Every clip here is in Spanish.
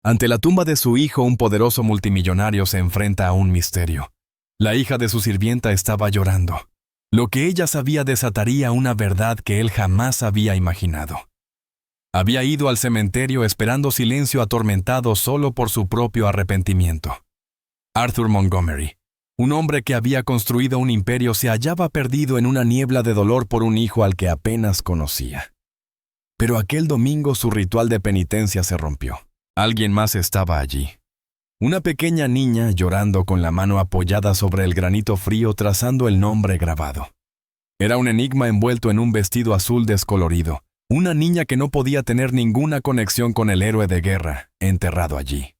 Ante la tumba de su hijo, un poderoso multimillonario se enfrenta a un misterio. La hija de su sirvienta estaba llorando. Lo que ella sabía desataría una verdad que él jamás había imaginado. Había ido al cementerio esperando silencio atormentado solo por su propio arrepentimiento. Arthur Montgomery, un hombre que había construido un imperio, se hallaba perdido en una niebla de dolor por un hijo al que apenas conocía. Pero aquel domingo su ritual de penitencia se rompió. Alguien más estaba allí. Una pequeña niña llorando con la mano apoyada sobre el granito frío trazando el nombre grabado. Era un enigma envuelto en un vestido azul descolorido, una niña que no podía tener ninguna conexión con el héroe de guerra, enterrado allí.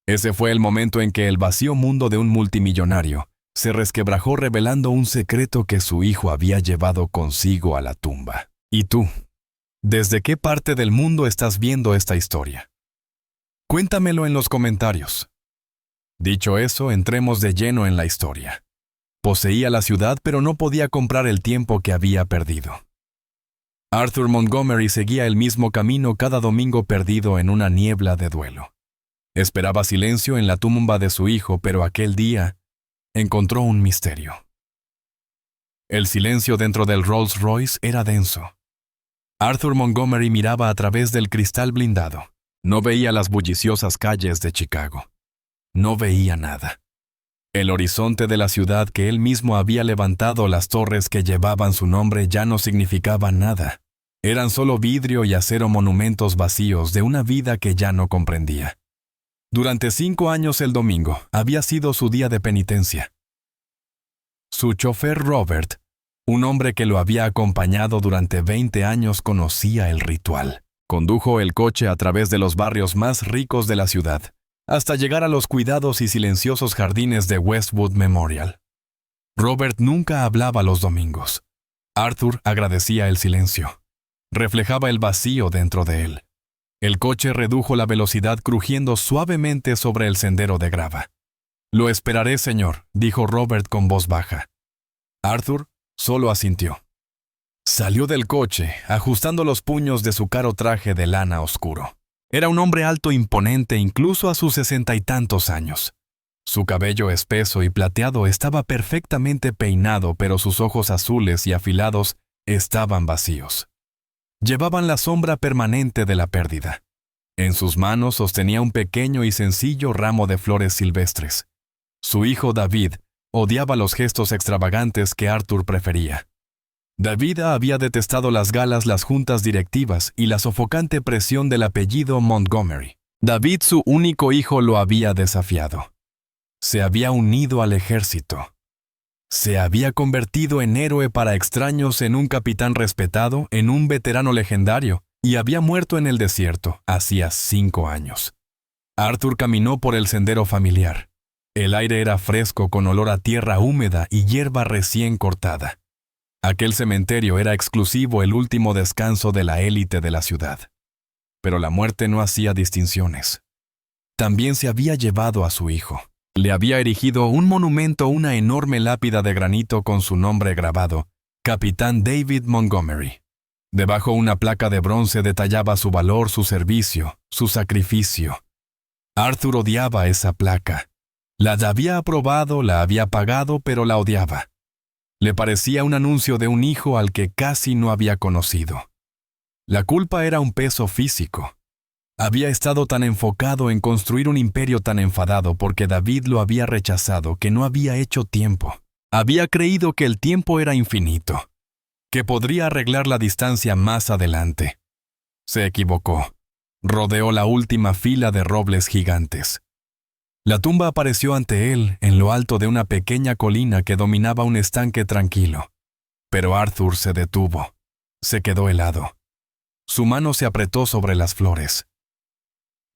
Ese fue el momento en que el vacío mundo de un multimillonario se resquebrajó revelando un secreto que su hijo había llevado consigo a la tumba. ¿Y tú? ¿Desde qué parte del mundo estás viendo esta historia? Cuéntamelo en los comentarios. Dicho eso, entremos de lleno en la historia. Poseía la ciudad, pero no podía comprar el tiempo que había perdido. Arthur Montgomery seguía el mismo camino cada domingo perdido en una niebla de duelo. Esperaba silencio en la tumba de su hijo, pero aquel día encontró un misterio. El silencio dentro del Rolls Royce era denso. Arthur Montgomery miraba a través del cristal blindado. No veía las bulliciosas calles de Chicago. No veía nada. El horizonte de la ciudad que él mismo había levantado, las torres que llevaban su nombre, ya no significaban nada. Eran solo vidrio y acero, monumentos vacíos de una vida que ya no comprendía. Durante 5 años el domingo había sido su día de penitencia. Su chofer Robert, un hombre que lo había acompañado durante 20 años, conocía el ritual. Condujo el coche a través de los barrios más ricos de la ciudad, hasta llegar a los cuidados y silenciosos jardines de Westwood Memorial. Robert nunca hablaba los domingos. Arthur agradecía el silencio. Reflejaba el vacío dentro de él. El coche redujo la velocidad crujiendo suavemente sobre el sendero de grava. «Lo esperaré, señor», dijo Robert con voz baja. Arthur solo asintió. Salió del coche, ajustando los puños de su caro traje de lana oscuro. Era un hombre alto, imponente, incluso a sus 60 y tantos años. Su cabello espeso y plateado estaba perfectamente peinado, pero sus ojos azules y afilados estaban vacíos. Llevaban la sombra permanente de la pérdida. En sus manos sostenía un pequeño y sencillo ramo de flores silvestres. Su hijo David odiaba los gestos extravagantes que Arthur prefería. David había detestado las galas, las juntas directivas y la sofocante presión del apellido Montgomery. David, su único hijo, lo había desafiado. Se había unido al ejército. Se había convertido en héroe para extraños, en un capitán respetado, en un veterano legendario, y había muerto en el desierto hacía 5 años. Arthur caminó por el sendero familiar. El aire era fresco, con olor a tierra húmeda y hierba recién cortada. Aquel cementerio era exclusivo, el último descanso de la élite de la ciudad. Pero la muerte no hacía distinciones. También se había llevado a su hijo. Le había erigido un monumento, una enorme lápida de granito con su nombre grabado, Capitán David Montgomery. Debajo una placa de bronce detallaba su valor, su servicio, su sacrificio. Arthur odiaba esa placa. La había aprobado, la había pagado, pero la odiaba. Le parecía un anuncio de un hijo al que casi no había conocido. La culpa era un peso físico. Había estado tan enfocado en construir un imperio, tan enfadado porque David lo había rechazado, que no había hecho tiempo. Había creído que el tiempo era infinito, que podría arreglar la distancia más adelante. Se equivocó. Rodeó la última fila de robles gigantes. La tumba apareció ante él en lo alto de una pequeña colina que dominaba un estanque tranquilo. Pero Arthur se detuvo. Se quedó helado. Su mano se apretó sobre las flores.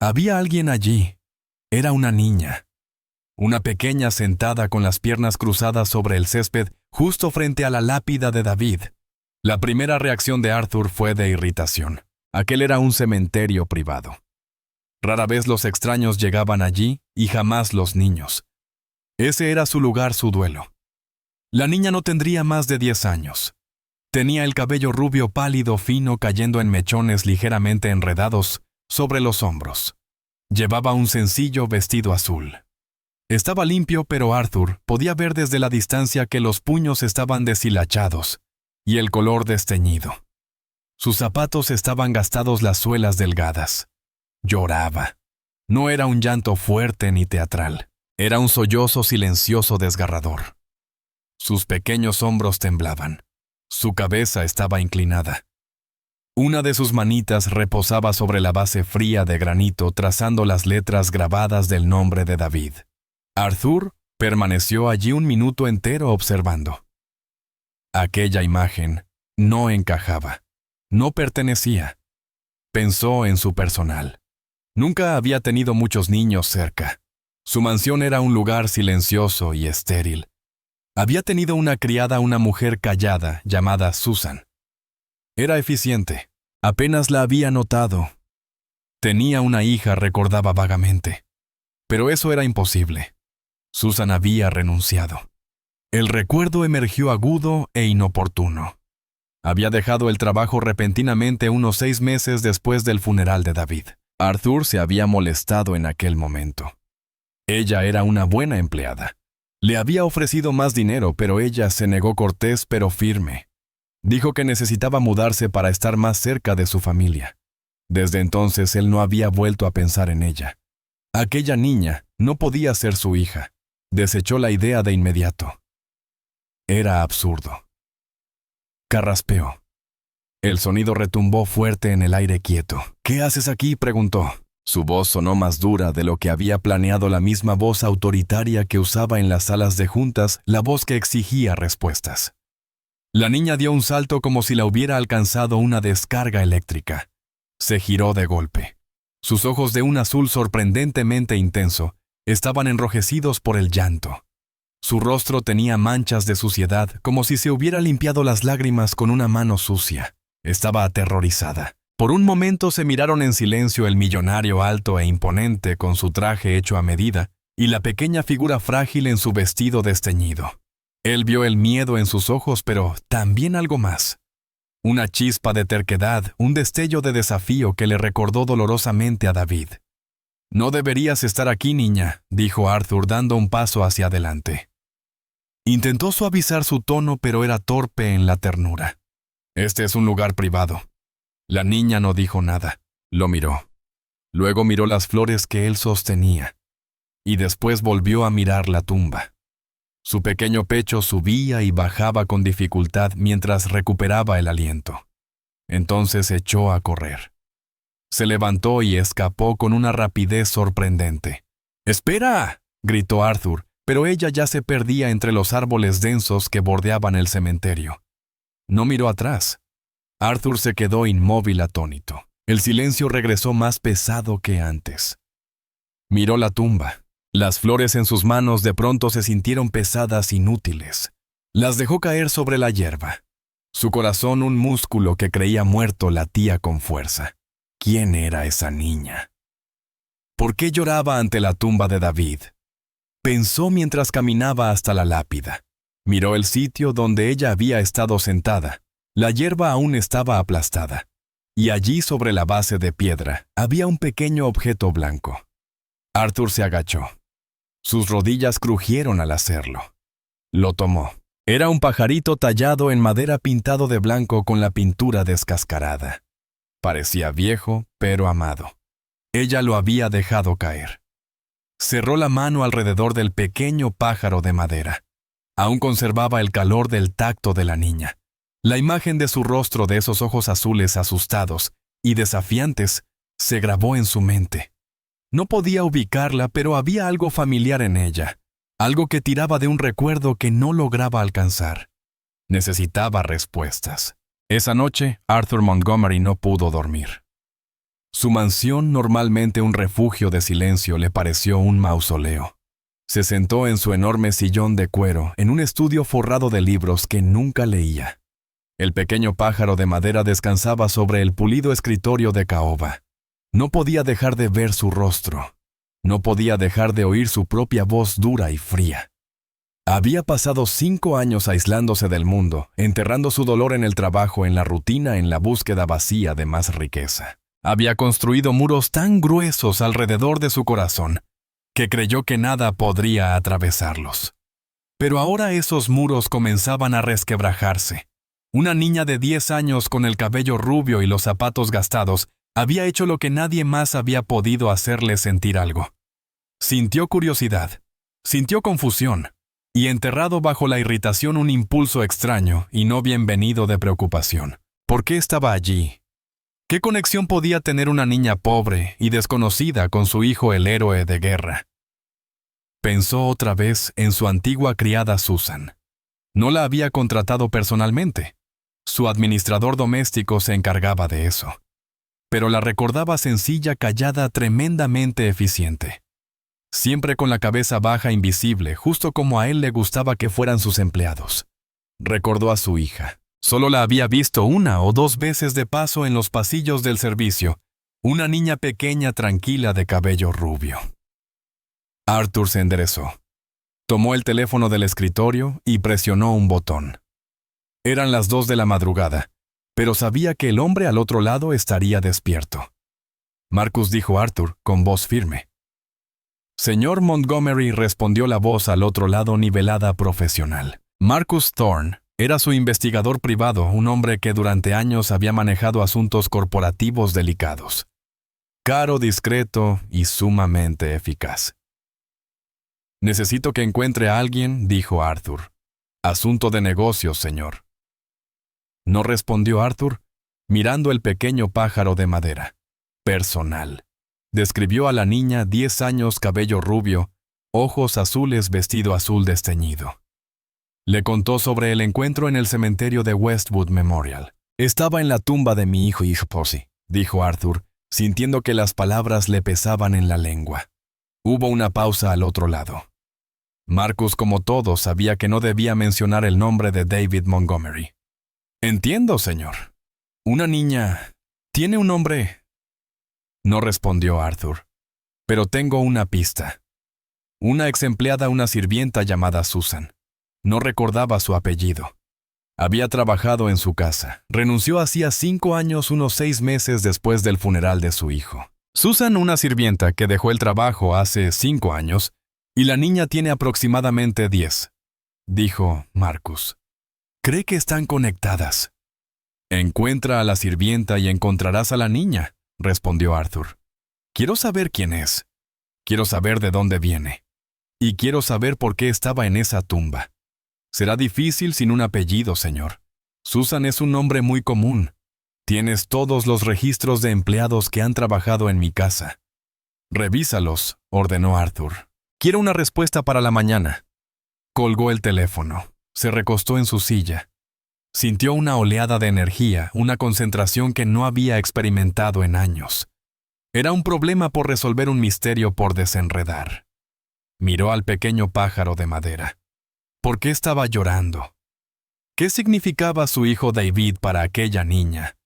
Había alguien allí. Era una niña. Una pequeña sentada con las piernas cruzadas sobre el césped justo frente a la lápida de David. La primera reacción de Arthur fue de irritación. Aquel era un cementerio privado. Rara vez los extraños llegaban allí y jamás los niños. Ese era su lugar, su duelo. La niña no tendría más de 10 años. Tenía el cabello rubio pálido fino cayendo en mechones ligeramente enredados sobre los hombros. Llevaba un sencillo vestido azul. Estaba limpio, pero Arthur podía ver desde la distancia que los puños estaban deshilachados y el color desteñido. Sus zapatos estaban gastados, las suelas delgadas. Lloraba. No era un llanto fuerte ni teatral. Era un sollozo silencioso desgarrador. Sus pequeños hombros temblaban. Su cabeza estaba inclinada. Una de sus manitas reposaba sobre la base fría de granito, trazando las letras grabadas del nombre de David. Arthur permaneció allí un minuto entero observando. Aquella imagen no encajaba, no pertenecía. Pensó en su personal. Nunca había tenido muchos niños cerca. Su mansión era un lugar silencioso y estéril. Había tenido una criada, una mujer callada llamada Susan. Era eficiente. Apenas la había notado. Tenía una hija, recordaba vagamente. Pero eso era imposible. Susan había renunciado. El recuerdo emergió agudo e inoportuno. Había dejado el trabajo repentinamente unos 6 meses después del funeral de David. Arthur se había molestado en aquel momento. Ella era una buena empleada. Le había ofrecido más dinero, pero ella se negó cortés pero firme. Dijo que necesitaba mudarse para estar más cerca de su familia. Desde entonces él no había vuelto a pensar en ella. Aquella niña no podía ser su hija. Desechó la idea de inmediato. Era absurdo. Carraspeó. El sonido retumbó fuerte en el aire quieto. «¿Qué haces aquí?», preguntó. Su voz sonó más dura de lo que había planeado, la misma voz autoritaria que usaba en las salas de juntas, la voz que exigía respuestas. La niña dio un salto como si la hubiera alcanzado una descarga eléctrica. Se giró de golpe. Sus ojos, de un azul sorprendentemente intenso, estaban enrojecidos por el llanto. Su rostro tenía manchas de suciedad, como si se hubiera limpiado las lágrimas con una mano sucia. Estaba aterrorizada. Por un momento se miraron en silencio el millonario alto e imponente con su traje hecho a medida y la pequeña figura frágil en su vestido desteñido. Él vio el miedo en sus ojos, pero también algo más. Una chispa de terquedad, un destello de desafío que le recordó dolorosamente a David. «No deberías estar aquí, niña», dijo Arthur dando un paso hacia adelante. Intentó suavizar su tono, pero era torpe en la ternura. «Este es un lugar privado». La niña no dijo nada. Lo miró. Luego miró las flores que él sostenía. Y después volvió a mirar la tumba. Su pequeño pecho subía y bajaba con dificultad mientras recuperaba el aliento. Entonces echó a correr. Se levantó y escapó con una rapidez sorprendente. «¡Espera!», gritó Arthur, pero ella ya se perdía entre los árboles densos que bordeaban el cementerio. No miró atrás. Arthur se quedó inmóvil, atónito. El silencio regresó más pesado que antes. Miró la tumba. Las flores en sus manos de pronto se sintieron pesadas, inútiles. Las dejó caer sobre la hierba. Su corazón, un músculo que creía muerto, latía con fuerza. ¿Quién era esa niña? ¿Por qué lloraba ante la tumba de David? Pensó mientras caminaba hasta la lápida. Miró el sitio donde ella había estado sentada. La hierba aún estaba aplastada, y allí sobre la base de piedra había un pequeño objeto blanco. Arthur se agachó. Sus rodillas crujieron al hacerlo. Lo tomó. Era un pajarito tallado en madera, pintado de blanco con la pintura descascarada. Parecía viejo, pero amado. Ella lo había dejado caer. Cerró la mano alrededor del pequeño pájaro de madera. Aún conservaba el calor del tacto de la niña. La imagen de su rostro, de esos ojos azules asustados y desafiantes, se grabó en su mente. No podía ubicarla, pero había algo familiar en ella, algo que tiraba de un recuerdo que no lograba alcanzar. Necesitaba respuestas. Esa noche, Arthur Montgomery no pudo dormir. Su mansión, normalmente un refugio de silencio, le pareció un mausoleo. Se sentó en su enorme sillón de cuero, en un estudio forrado de libros que nunca leía. El pequeño pájaro de madera descansaba sobre el pulido escritorio de caoba. No podía dejar de ver su rostro. No podía dejar de oír su propia voz dura y fría. Había pasado 5 años aislándose del mundo, enterrando su dolor en el trabajo, en la rutina, en la búsqueda vacía de más riqueza. Había construido muros tan gruesos alrededor de su corazón que creyó que nada podría atravesarlos. Pero ahora esos muros comenzaban a resquebrajarse. Una niña de 10 años con el cabello rubio y los zapatos gastados había hecho lo que nadie más había podido hacerle sentir algo. Sintió curiosidad, sintió confusión, y enterrado bajo la irritación un impulso extraño y no bienvenido de preocupación. ¿Por qué estaba allí? ¿Qué conexión podía tener una niña pobre y desconocida con su hijo el héroe de guerra? Pensó otra vez en su antigua criada Susan. No la había contratado personalmente. Su administrador doméstico se encargaba de eso. Pero la recordaba sencilla, callada, tremendamente eficiente. Siempre con la cabeza baja, invisible, justo como a él le gustaba que fueran sus empleados. Recordó a su hija. Solo la había visto 1 o 2 veces de paso en los pasillos del servicio, una niña pequeña tranquila de cabello rubio. Arthur se enderezó. Tomó el teléfono del escritorio y presionó un botón. Eran las 2 de la madrugada, pero sabía que el hombre al otro lado estaría despierto. Marcus, dijo Arthur, con voz firme. Señor Montgomery, respondió la voz al otro lado, nivelada, profesional. Marcus Thorne era su investigador privado, un hombre que durante años había manejado asuntos corporativos delicados. Caro, discreto y sumamente eficaz. Necesito que encuentre a alguien, dijo Arthur. Asunto de negocios, señor. No respondió Arthur, mirando el pequeño pájaro de madera. Personal. Describió a la niña, 10 años, cabello rubio, ojos azules, vestido azul desteñido. Le contó sobre el encuentro en el cementerio de Westwood Memorial. Estaba en la tumba de mi hijo Posey, dijo Arthur, sintiendo que las palabras le pesaban en la lengua. Hubo una pausa al otro lado. Marcus, como todos, sabía que no debía mencionar el nombre de David Montgomery. Entiendo, señor. Una niña... ¿Tiene un nombre? No respondió Arthur. Pero tengo una pista. Una ex empleada, una sirvienta llamada Susan. No recordaba su apellido. Había trabajado en su casa. Renunció hacía 5 años, unos 6 meses después del funeral de su hijo. Susan, una sirvienta que dejó el trabajo hace 5 años, y la niña tiene aproximadamente 10, dijo Marcus. ¿Cree que están conectadas? Encuentra a la sirvienta y encontrarás a la niña, respondió Arthur. Quiero saber quién es. Quiero saber de dónde viene. Y quiero saber por qué estaba en esa tumba. Será difícil sin un apellido, señor. Susan es un nombre muy común. Tienes todos los registros de empleados que han trabajado en mi casa. Revísalos, ordenó Arthur. Quiero una respuesta para la mañana. Colgó el teléfono. Se recostó en su silla. Sintió una oleada de energía, una concentración que no había experimentado en años. Era un problema por resolver, un misterio por desenredar. Miró al pequeño pájaro de madera. ¿Por qué estaba llorando? ¿Qué significaba su hijo David para aquella niña?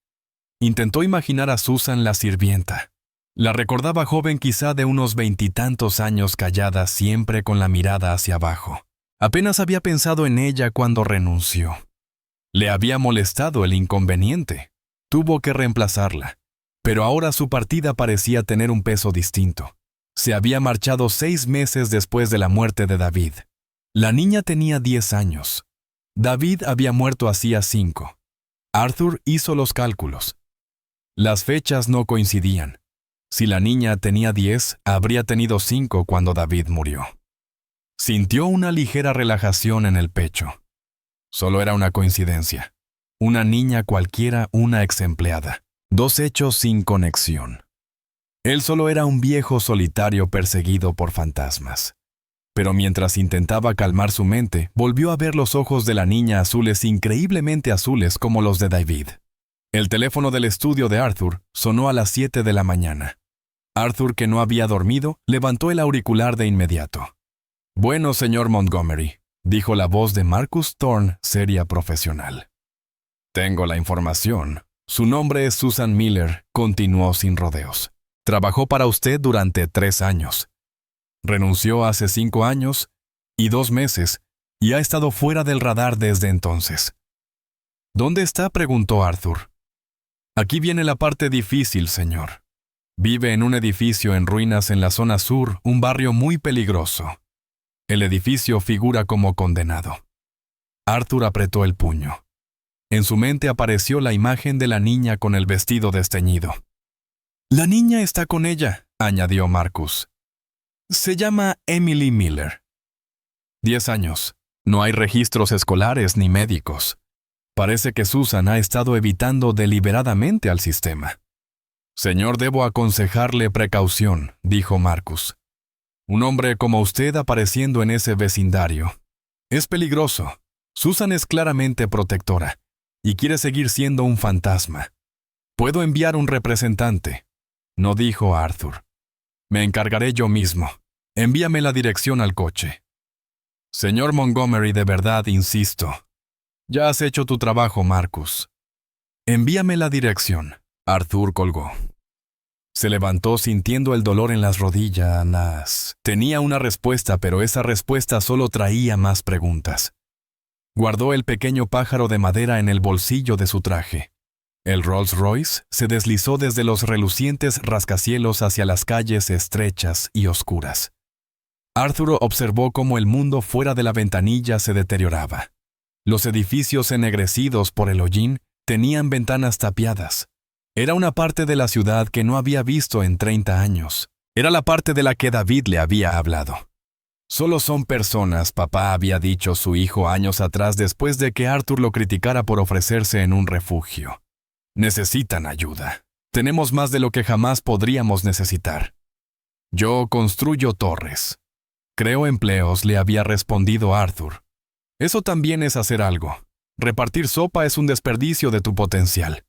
Intentó imaginar a Susan, la sirvienta. La recordaba joven, quizá de unos 20 y tantos años, callada, siempre con la mirada hacia abajo. Apenas había pensado en ella cuando renunció. Le había molestado el inconveniente. Tuvo que reemplazarla. Pero ahora su partida parecía tener un peso distinto. Se había marchado 6 meses después de la muerte de David. La niña tenía 10 años. David había muerto hacía 5. Arthur hizo los cálculos. Las fechas no coincidían. Si la niña tenía 10, habría tenido 5 cuando David murió. Sintió una ligera relajación en el pecho. Solo era una coincidencia. Una niña cualquiera, una ex empleada. 2 hechos sin conexión. Él solo era un viejo solitario perseguido por fantasmas. Pero mientras intentaba calmar su mente, volvió a ver los ojos de la niña azules, increíblemente azules como los de David. El teléfono del estudio de Arthur sonó a las 7 de la mañana. Arthur, que no había dormido, levantó el auricular de inmediato. «Bueno, señor Montgomery», dijo la voz de Marcus Thorne, seria, profesional. «Tengo la información. Su nombre es Susan Miller», continuó sin rodeos. «Trabajó para usted durante 3 años. Renunció hace 5 años y 2 meses, y ha estado fuera del radar desde entonces». «¿Dónde está?», preguntó Arthur. Aquí viene la parte difícil, señor. Vive en un edificio en ruinas en la zona sur, un barrio muy peligroso. El edificio figura como condenado. Arthur apretó el puño. En su mente apareció la imagen de la niña con el vestido desteñido. «La niña está con ella», añadió Marcus. «Se llama Emily Miller. 10 años. No hay registros escolares ni médicos. Parece que Susan ha estado evitando deliberadamente al sistema». «Señor, debo aconsejarle precaución», dijo Marcus. «Un hombre como usted apareciendo en ese vecindario. Es peligroso. Susan es claramente protectora y quiere seguir siendo un fantasma. Puedo enviar un representante», no dijo Arthur. «Me encargaré yo mismo. Envíame la dirección al coche». «Señor Montgomery, de verdad insisto. Ya has hecho tu trabajo, Marcus. Envíame la dirección». Arthur colgó. Se levantó sintiendo el dolor en las rodillas. Tenía una respuesta, pero esa respuesta solo traía más preguntas. Guardó el pequeño pájaro de madera en el bolsillo de su traje. El Rolls Royce se deslizó desde los relucientes rascacielos hacia las calles estrechas y oscuras. Arthur observó cómo el mundo fuera de la ventanilla se deterioraba. Los edificios ennegrecidos por el hollín tenían ventanas tapiadas. Era una parte de la ciudad que no había visto en 30 años. Era la parte de la que David le había hablado. «Solo son personas», papá había dicho su hijo años atrás después de que Arthur lo criticara por ofrecerse en un refugio. «Necesitan ayuda. Tenemos más de lo que jamás podríamos necesitar. Yo construyo torres. Creo empleos», le había respondido Arthur. «Eso también es hacer algo. Repartir sopa es un desperdicio de tu potencial».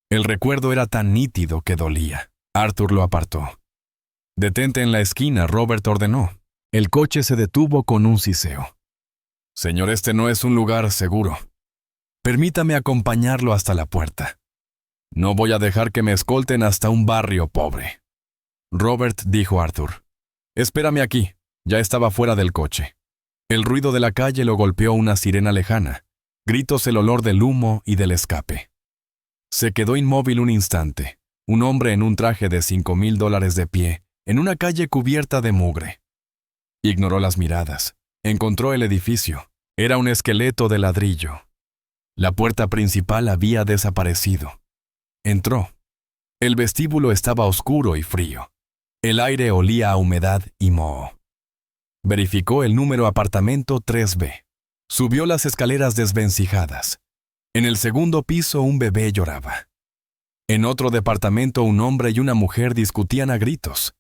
El recuerdo era tan nítido que dolía. Arthur lo apartó. «Detente en la esquina», Robert ordenó. El coche se detuvo con un siseo. «Señor, este no es un lugar seguro. Permítame acompañarlo hasta la puerta. No voy a dejar que me escolten hasta un barrio pobre». «Robert», dijo Arthur. «Espérame aquí». Ya estaba fuera del coche. El ruido de la calle lo golpeó una sirena lejana. Gritos, el olor del humo y del escape. Se quedó inmóvil un instante. Un hombre en un traje de $5,000 de pie, en una calle cubierta de mugre. Ignoró las miradas. Encontró el edificio. Era un esqueleto de ladrillo. La puerta principal había desaparecido. Entró. El vestíbulo estaba oscuro y frío. El aire olía a humedad y moho. Verificó el número apartamento 3B. Subió las escaleras desvencijadas. En el segundo piso un bebé lloraba. En otro departamento un hombre y una mujer discutían a gritos.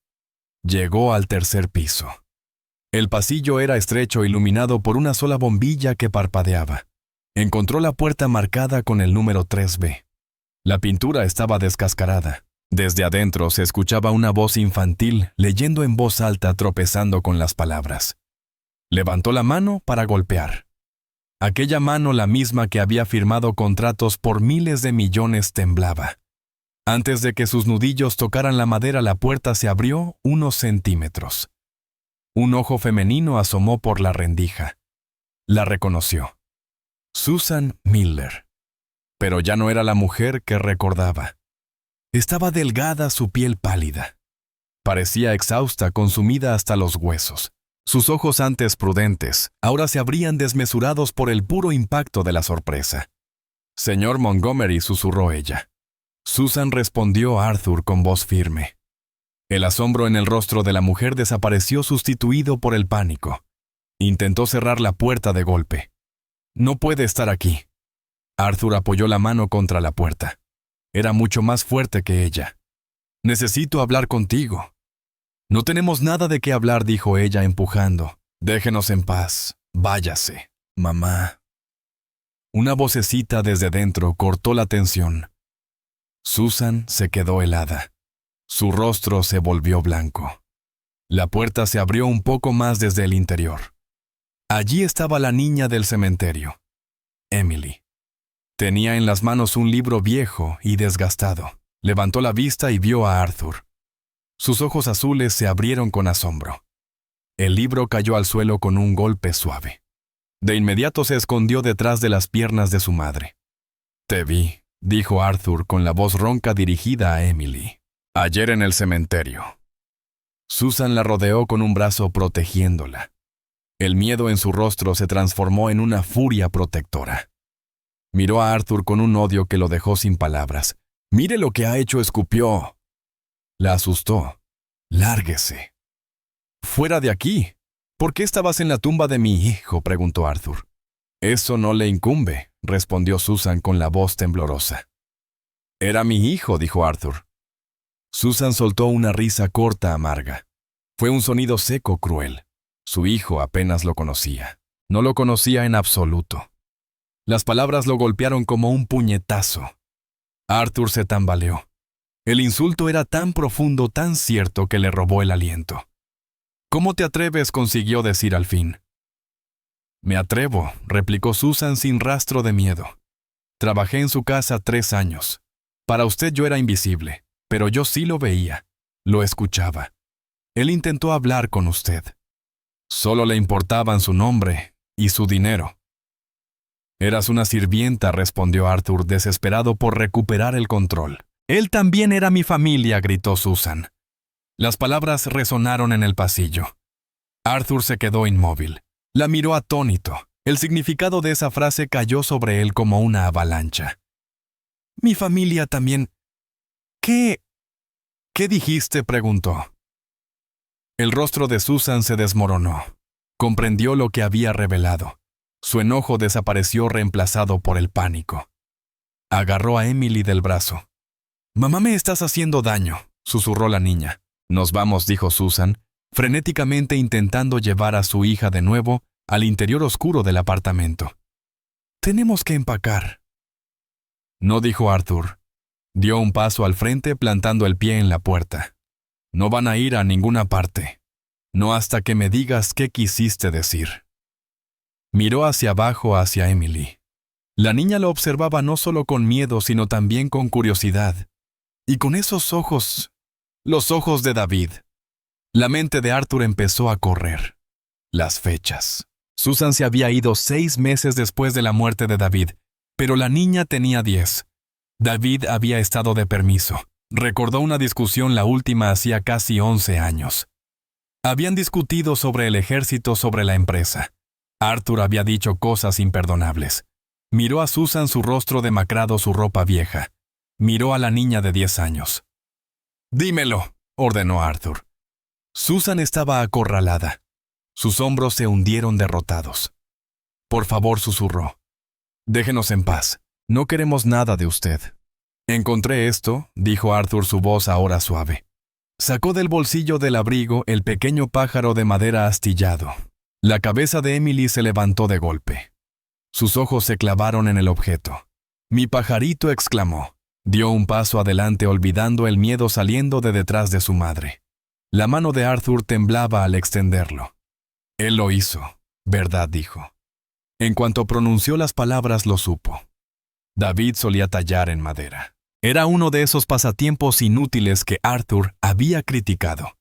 Llegó al tercer piso. El pasillo era estrecho, iluminado por una sola bombilla que parpadeaba. Encontró la puerta marcada con el número 3B. La pintura estaba descascarada. Desde adentro se escuchaba una voz infantil leyendo en voz alta, tropezando con las palabras. Levantó la mano para golpear. Aquella mano, la misma que había firmado contratos por miles de millones, temblaba. Antes de que sus nudillos tocaran la madera, la puerta se abrió unos centímetros. Un ojo femenino asomó por la rendija. La reconoció. Susan Miller. Pero ya no era la mujer que recordaba. Estaba delgada, su piel pálida. Parecía exhausta, consumida hasta los huesos. Sus ojos, antes prudentes, ahora se abrían desmesurados por el puro impacto de la sorpresa. «Señor Montgomery», susurró ella. Susan respondió a Arthur con voz firme. El asombro en el rostro de la mujer desapareció, sustituido por el pánico. Intentó cerrar la puerta de golpe. «No puede estar aquí». Arthur apoyó la mano contra la puerta. Era mucho más fuerte que ella. «Necesito hablar contigo». «No tenemos nada de qué hablar», dijo ella, empujando. «Déjenos en paz. Váyase, mamá». Una vocecita desde dentro cortó la tensión. Susan se quedó helada. Su rostro se volvió blanco. La puerta se abrió un poco más desde el interior. Allí estaba la niña del cementerio, Emily. Tenía en las manos un libro viejo y desgastado. Levantó la vista y vio a Arthur. Sus ojos azules se abrieron con asombro. El libro cayó al suelo con un golpe suave. De inmediato se escondió detrás de las piernas de su madre. «Te vi», dijo Arthur con la voz ronca dirigida a Emily. Ayer en el cementerio. Susan la rodeó con un brazo protegiéndola. El miedo en su rostro se transformó en una furia protectora. Miró a Arthur con un odio que lo dejó sin palabras. «¡Mire lo que ha hecho!», escupió. La asustó. «Lárguese». «¡Fuera de aquí! ¿Por qué estabas en la tumba de mi hijo?», preguntó Arthur. «Eso no le incumbe», respondió Susan con la voz temblorosa. «Era mi hijo», dijo Arthur. Susan soltó una risa corta, amarga. Fue un sonido seco, cruel. Su hijo apenas lo conocía. No lo conocía en absoluto. Las palabras lo golpearon como un puñetazo. Arthur se tambaleó. El insulto era tan profundo, tan cierto, que le robó el aliento. «¿Cómo te atreves?», consiguió decir al fin. «Me atrevo», replicó Susan sin rastro de miedo. «Trabajé en su casa 3 años. Para usted yo era invisible, pero yo sí lo veía, lo escuchaba. Él intentó hablar con usted. Solo le importaban su nombre y su dinero». «Eras una sirvienta», respondió Arthur, desesperado por recuperar el control. «Él también era mi familia», gritó Susan. Las palabras resonaron en el pasillo. Arthur se quedó inmóvil. La miró atónito. El significado de esa frase cayó sobre él como una avalancha. «Mi familia también». «¿Qué dijiste?», preguntó. El rostro de Susan se desmoronó. Comprendió lo que había revelado. Su enojo desapareció reemplazado por el pánico. Agarró a Emily del brazo. «Mamá, me estás haciendo daño», susurró la niña. «Nos vamos», dijo Susan, frenéticamente intentando llevar a su hija de nuevo al interior oscuro del apartamento. «Tenemos que empacar». No, dijo Arthur. Dio un paso al frente plantando el pie en la puerta. «No van a ir a ninguna parte. No hasta que me digas qué quisiste decir». Miró hacia abajo, hacia Emily. La niña lo observaba no solo con miedo, sino también con curiosidad. Y con esos ojos, los ojos de David. La mente de Arthur empezó a correr. Las fechas. Susan se había ido 6 meses después de la muerte de David, pero la niña tenía 10. David había estado de permiso. Recordó una discusión, la última hacía casi 11 años. Habían discutido sobre el ejército, sobre la empresa. Arthur había dicho cosas imperdonables. Miró a Susan, su rostro demacrado, su ropa vieja. Miró a la niña de 10 años. «Dímelo», ordenó Arthur. Susan estaba acorralada. Sus hombros se hundieron derrotados. «Por favor», susurró. «Déjenos en paz. No queremos nada de usted». «Encontré esto», dijo Arthur, su voz ahora suave. Sacó del bolsillo del abrigo el pequeño pájaro de madera astillado. La cabeza de Emily se levantó de golpe. Sus ojos se clavaron en el objeto. «Mi pajarito», exclamó. Dio un paso adelante, olvidando el miedo, saliendo de detrás de su madre. La mano de Arthur temblaba al extenderlo. «Él lo hizo», «¿verdad?», dijo. En cuanto pronunció las palabras, lo supo. David solía tallar en madera. Era uno de esos pasatiempos inútiles que Arthur había criticado.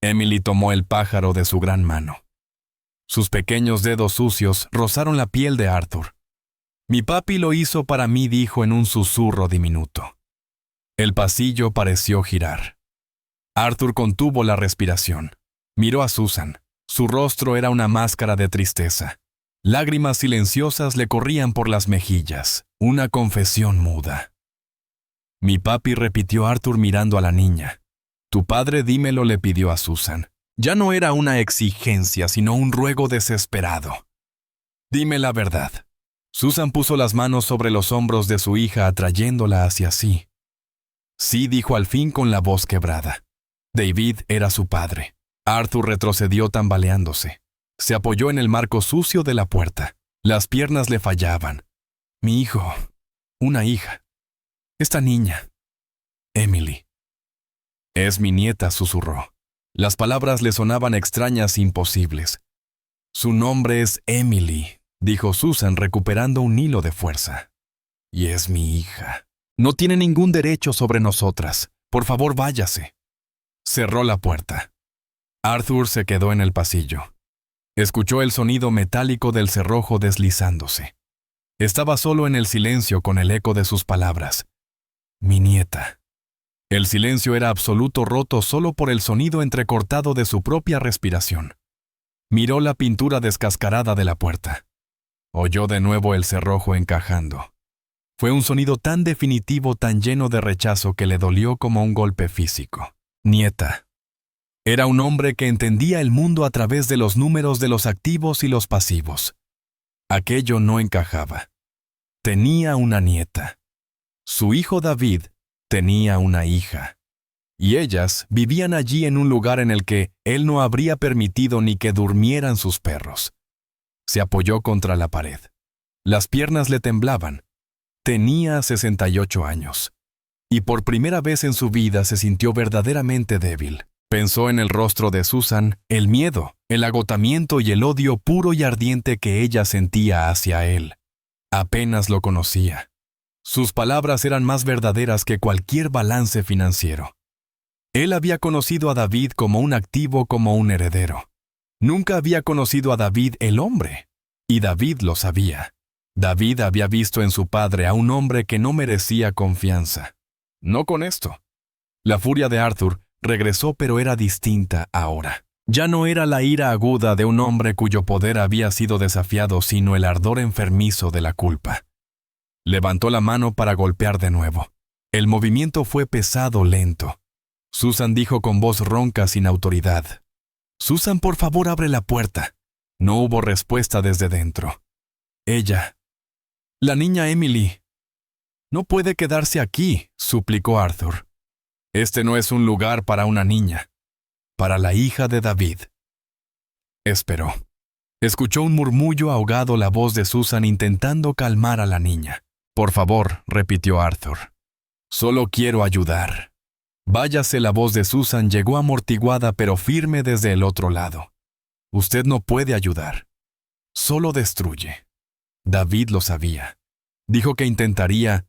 Emily tomó el pájaro de su gran mano. Sus pequeños dedos sucios rozaron la piel de Arthur. «Mi papi lo hizo para mí», dijo en un susurro diminuto. El pasillo pareció girar. Arthur contuvo la respiración. Miró a Susan. Su rostro era una máscara de tristeza. Lágrimas silenciosas le corrían por las mejillas. Una confesión muda. «Mi papi», repitió Arthur mirando a la niña. «Tu padre, dímelo», le pidió a Susan. Ya no era una exigencia, sino un ruego desesperado. «Dime la verdad». Susan puso las manos sobre los hombros de su hija, atrayéndola hacia sí. «Sí», dijo al fin con la voz quebrada. David era su padre. Arthur retrocedió tambaleándose. Se apoyó en el marco sucio de la puerta. Las piernas le fallaban. «Mi hijo. Una hija. Esta niña. Emily». «Es mi nieta», susurró. Las palabras le sonaban extrañas e imposibles. «Su nombre es Emily», dijo Susan, recuperando un hilo de fuerza. «Y es mi hija. No tiene ningún derecho sobre nosotras. Por favor, váyase». Cerró la puerta. Arthur se quedó en el pasillo. Escuchó el sonido metálico del cerrojo deslizándose. Estaba solo en el silencio con el eco de sus palabras. Mi nieta. El silencio era absoluto, roto solo por el sonido entrecortado de su propia respiración. Miró la pintura descascarada de la puerta. Oyó de nuevo el cerrojo encajando. Fue un sonido tan definitivo, tan lleno de rechazo que le dolió como un golpe físico. Nieta. Era un hombre que entendía el mundo a través de los números de los activos y los pasivos. Aquello no encajaba. Tenía una nieta. Su hijo David tenía una hija. Y ellas vivían allí en un lugar en el que él no habría permitido ni que durmieran sus perros. Se apoyó contra la pared. Las piernas le temblaban. Tenía 68 años. Y por primera vez en su vida se sintió verdaderamente débil. Pensó en el rostro de Susan, el miedo, el agotamiento y el odio puro y ardiente que ella sentía hacia él. Apenas lo conocía. Sus palabras eran más verdaderas que cualquier balance financiero. Él había conocido a David como un activo, como un heredero. Nunca había conocido a David el hombre. Y David lo sabía. David había visto en su padre a un hombre que no merecía confianza. No con esto. La furia de Arthur regresó, pero era distinta ahora. Ya no era la ira aguda de un hombre cuyo poder había sido desafiado, sino el ardor enfermizo de la culpa. Levantó la mano para golpear de nuevo. El movimiento fue pesado, lento. Susan dijo con voz ronca, sin autoridad. «Susan, por favor, abre la puerta». No hubo respuesta desde dentro. Ella. «La niña Emily». «No puede quedarse aquí», suplicó Arthur. «Este no es un lugar para una niña. Para la hija de David». Esperó. Escuchó un murmullo ahogado, la voz de Susan intentando calmar a la niña. «Por favor», repitió Arthur. «Solo quiero ayudar». Váyase, la voz de Susan llegó amortiguada pero firme desde el otro lado. «Usted no puede ayudar. Solo destruye». David lo sabía. Dijo que intentaría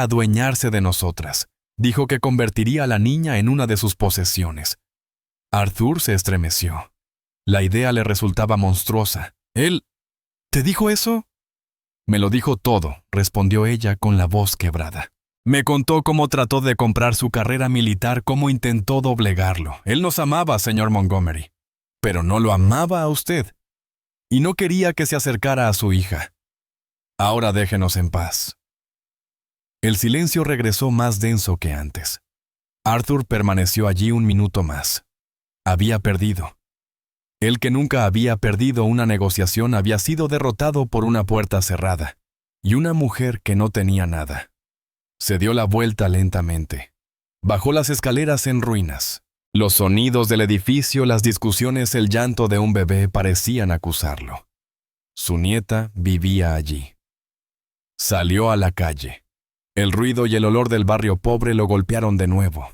adueñarse de nosotras. Dijo que convertiría a la niña en una de sus posesiones. Arthur se estremeció. La idea le resultaba monstruosa. «¿Él te dijo eso?» «Me lo dijo todo», respondió ella con la voz quebrada. «Me contó cómo trató de comprar su carrera militar, cómo intentó doblegarlo. Él nos amaba, señor Montgomery. Pero no lo amaba a usted. Y no quería que se acercara a su hija. Ahora déjenos en paz». El silencio regresó más denso que antes. Arthur permaneció allí un minuto más. Había perdido. Él, que nunca había perdido una negociación, había sido derrotado por una puerta cerrada. Y una mujer que no tenía nada. Se dio la vuelta lentamente. Bajó las escaleras en ruinas. Los sonidos del edificio, las discusiones, el llanto de un bebé parecían acusarlo. Su nieta vivía allí. Salió a la calle. El ruido y el olor del barrio pobre lo golpearon de nuevo.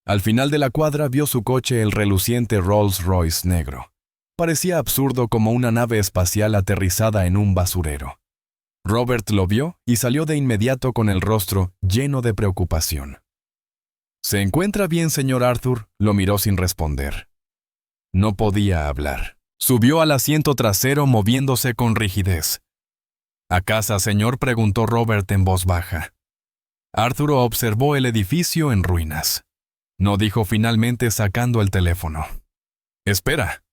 Al final de la cuadra vio su coche, el reluciente Rolls-Royce negro. Parecía absurdo, como una nave espacial aterrizada en un basurero. Robert lo vio y salió de inmediato con el rostro lleno de preocupación. «¿Se encuentra bien, señor Arthur?», lo miró sin responder. No podía hablar. Subió al asiento trasero moviéndose con rigidez. «¿A casa, señor?», preguntó Robert en voz baja. Arthur observó el edificio en ruinas. No dijo finalmente, sacando el teléfono. «Espera».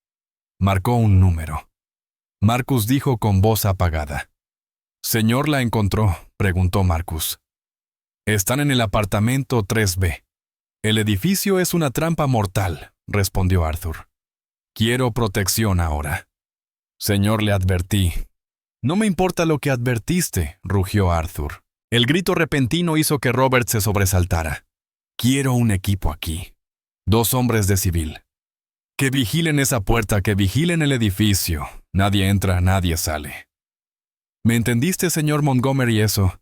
Marcó un número. Marcus dijo con voz apagada. «¿Señor, la encontró?», preguntó Marcus. «Están en el apartamento 3B. El edificio es una trampa mortal», respondió Arthur. «Quiero protección ahora». «Señor, le advertí». «No me importa lo que advertiste», rugió Arthur. El grito repentino hizo que Robert se sobresaltara. «Quiero un equipo aquí. 2 hombres de civil. Que vigilen esa puerta, que vigilen el edificio. Nadie entra, nadie sale». «¿Me entendiste, señor Montgomery, eso?»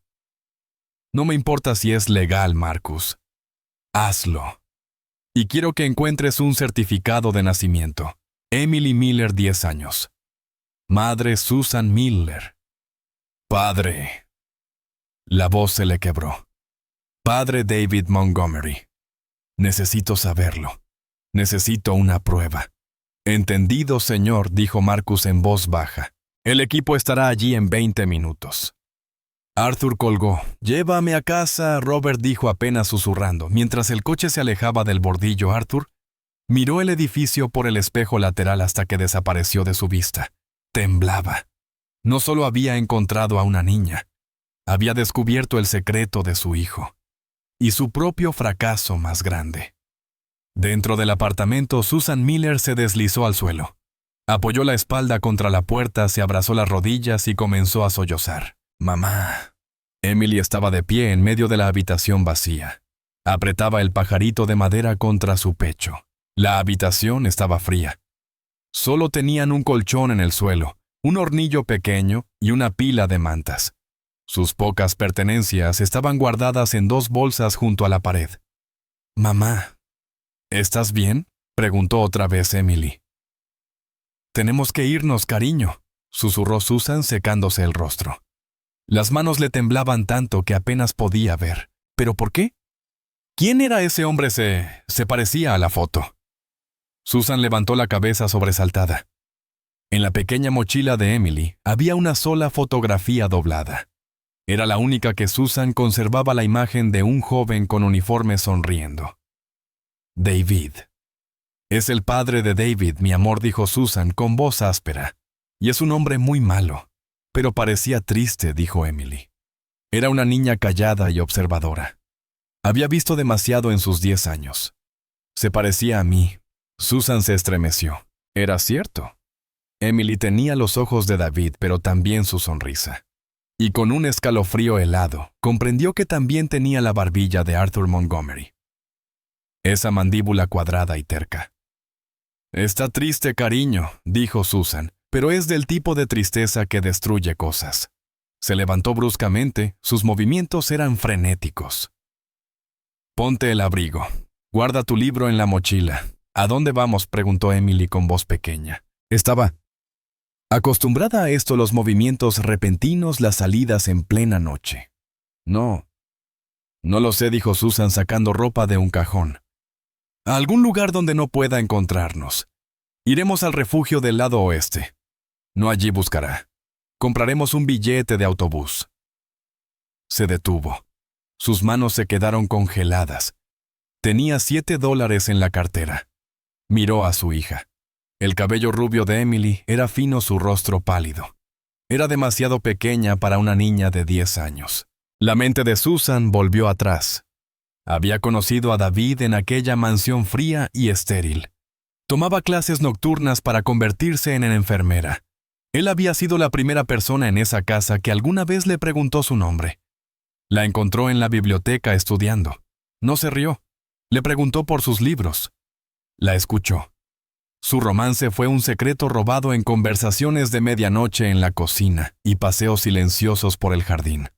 «No me importa si es legal, Marcus. Hazlo. Y quiero que encuentres un certificado de nacimiento. Emily Miller, 10 años. Madre Susan Miller. Padre». La voz se le quebró. «Padre David Montgomery. Necesito saberlo. Necesito una prueba». «Entendido, señor», dijo Marcus en voz baja. El equipo estará allí en 20 minutos. Arthur colgó. Llévame a casa, Robert dijo apenas susurrando. Mientras el coche se alejaba del bordillo, Arthur miró el edificio por el espejo lateral hasta que desapareció de su vista. Temblaba. No solo había encontrado a una niña, había descubierto el secreto de su hijo y su propio fracaso más grande. Dentro del apartamento, Susan Miller se deslizó al suelo. Apoyó la espalda contra la puerta, se abrazó las rodillas y comenzó a sollozar. «Mamá». Emily estaba de pie en medio de la habitación vacía. Apretaba el pajarito de madera contra su pecho. La habitación estaba fría. Solo tenían un colchón en el suelo, un hornillo pequeño y una pila de mantas. Sus pocas pertenencias estaban guardadas en 2 bolsas junto a la pared. «Mamá, ¿estás bien?», preguntó otra vez Emily. «Tenemos que irnos, cariño», susurró Susan secándose el rostro. Las manos le temblaban tanto que apenas podía ver. ¿Pero por qué? ¿Quién era ese hombre? Se parecía a la foto. Susan levantó la cabeza sobresaltada. En la pequeña mochila de Emily había una sola fotografía doblada. Era la única que Susan conservaba la imagen de un joven con uniforme sonriendo. «David». «Es el padre de David, mi amor», dijo Susan con voz áspera. «Y es un hombre muy malo». «Pero parecía triste», dijo Emily. Era una niña callada y observadora. Había visto demasiado en sus 10 años. Se parecía a mí. Susan se estremeció. Era cierto. Emily tenía los ojos de David, pero también su sonrisa. Y con un escalofrío helado, comprendió que también tenía la barbilla de Arthur Montgomery. Esa mandíbula cuadrada y terca. «Está triste, cariño», dijo Susan, pero es del tipo de tristeza que destruye cosas. Se levantó bruscamente, sus movimientos eran frenéticos. «Ponte el abrigo. Guarda tu libro en la mochila». «¿A dónde vamos?», preguntó Emily con voz pequeña. Estaba acostumbrada a esto, los movimientos repentinos, las salidas en plena noche. No lo sé», dijo Susan sacando ropa de un cajón. «A algún lugar donde no pueda encontrarnos. Iremos al refugio del lado oeste. No allí buscará. Compraremos un billete de autobús». Se detuvo. Sus manos se quedaron congeladas. Tenía $7 en la cartera. Miró a su hija. El cabello rubio de Emily era fino, su rostro pálido. Era demasiado pequeña para una niña de 10 años. La mente de Susan volvió atrás. Había conocido a David en aquella mansión fría y estéril. Tomaba clases nocturnas para convertirse en enfermera. Él había sido la primera persona en esa casa que alguna vez le preguntó su nombre. La encontró en la biblioteca estudiando. No se rió. Le preguntó por sus libros. La escuchó. Su romance fue un secreto robado en conversaciones de medianoche en la cocina y paseos silenciosos por el jardín.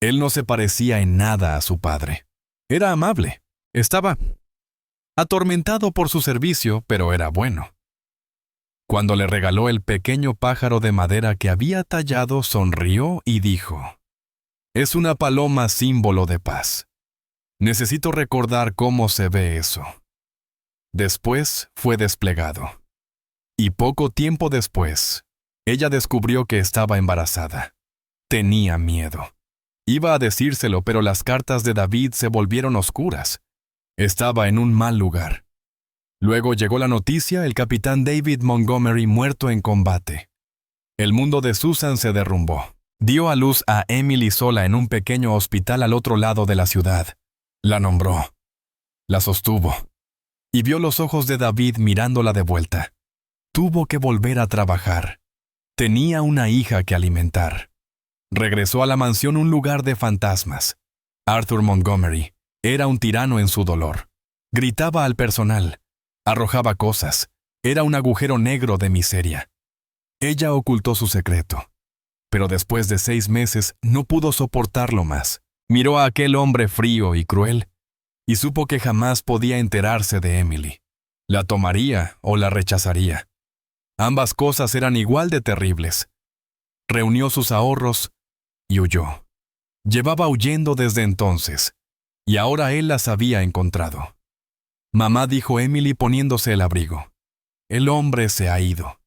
Él no se parecía en nada a su padre. Era amable. Estaba atormentado por su servicio, pero era bueno. Cuando le regaló el pequeño pájaro de madera que había tallado, sonrió y dijo: «Es una paloma, símbolo de paz. Necesito recordar cómo se ve eso». Después fue desplegado. Y poco tiempo después, ella descubrió que estaba embarazada. Tenía miedo. Iba a decírselo, pero las cartas de David se volvieron oscuras. Estaba en un mal lugar. Luego llegó la noticia: el capitán David Montgomery muerto en combate. El mundo de Susan se derrumbó. Dio a luz a Emily sola en un pequeño hospital al otro lado de la ciudad. La nombró. La sostuvo. Y vio los ojos de David mirándola de vuelta. Tuvo que volver a trabajar. Tenía una hija que alimentar. Regresó a la mansión, un lugar de fantasmas. Arthur Montgomery era un tirano en su dolor. Gritaba al personal. Arrojaba cosas. Era un agujero negro de miseria. Ella ocultó su secreto. Pero después de 6 meses no pudo soportarlo más. Miró a aquel hombre frío y cruel y supo que jamás podía enterarse de Emily. La tomaría o la rechazaría. Ambas cosas eran igual de terribles. Reunió sus ahorros y huyó. Llevaba huyendo desde entonces, y ahora él las había encontrado. «Mamá», dijo Emily poniéndose el abrigo. «El hombre se ha ido».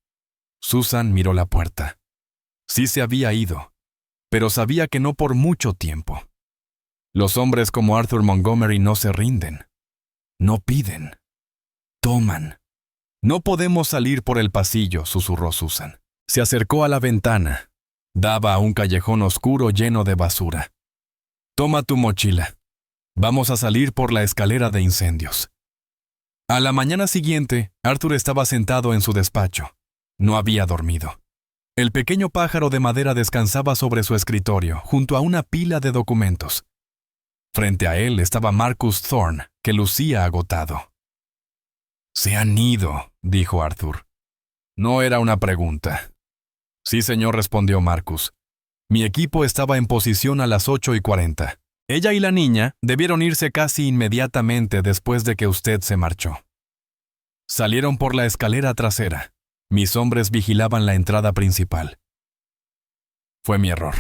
Susan miró la puerta. Sí se había ido, pero sabía que no por mucho tiempo. Los hombres como Arthur Montgomery no se rinden. No piden. Toman. No podemos salir por el pasillo, susurró Susan. Se acercó a la ventana. Daba a un callejón oscuro lleno de basura. Toma tu mochila. Vamos a salir por la escalera de incendios. A la mañana siguiente, Arthur estaba sentado en su despacho. No había dormido. El pequeño pájaro de madera descansaba sobre su escritorio, junto a una pila de documentos. Frente a él estaba Marcus Thorne, que lucía agotado. «Se han ido», dijo Arthur. No era una pregunta. «Sí, señor», respondió Marcus. «Mi equipo estaba en posición a las 8:40. Ella y la niña debieron irse casi inmediatamente después de que usted se marchó. Salieron por la escalera trasera. Mis hombres vigilaban la entrada principal. Fue mi error».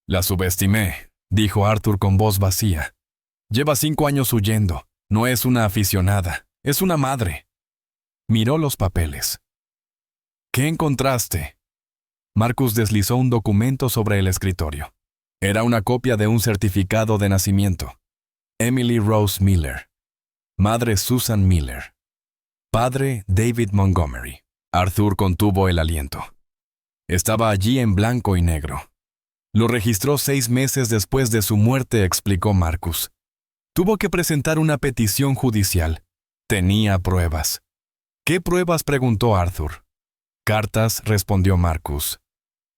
«La subestimé», dijo Arthur con voz vacía. «Lleva 5 años huyendo. No es una aficionada, es una madre». Miró los papeles. «¿Qué encontraste?» Marcus deslizó un documento sobre el escritorio. Era una copia de un certificado de nacimiento. Emily Rose Miller. Madre Susan Miller. Padre David Montgomery. Arthur contuvo el aliento. Estaba allí en blanco y negro. Lo registró 6 meses después de su muerte, explicó Marcus. Tuvo que presentar una petición judicial. Tenía pruebas. ¿Qué pruebas?, preguntó Arthur. Cartas, respondió Marcus.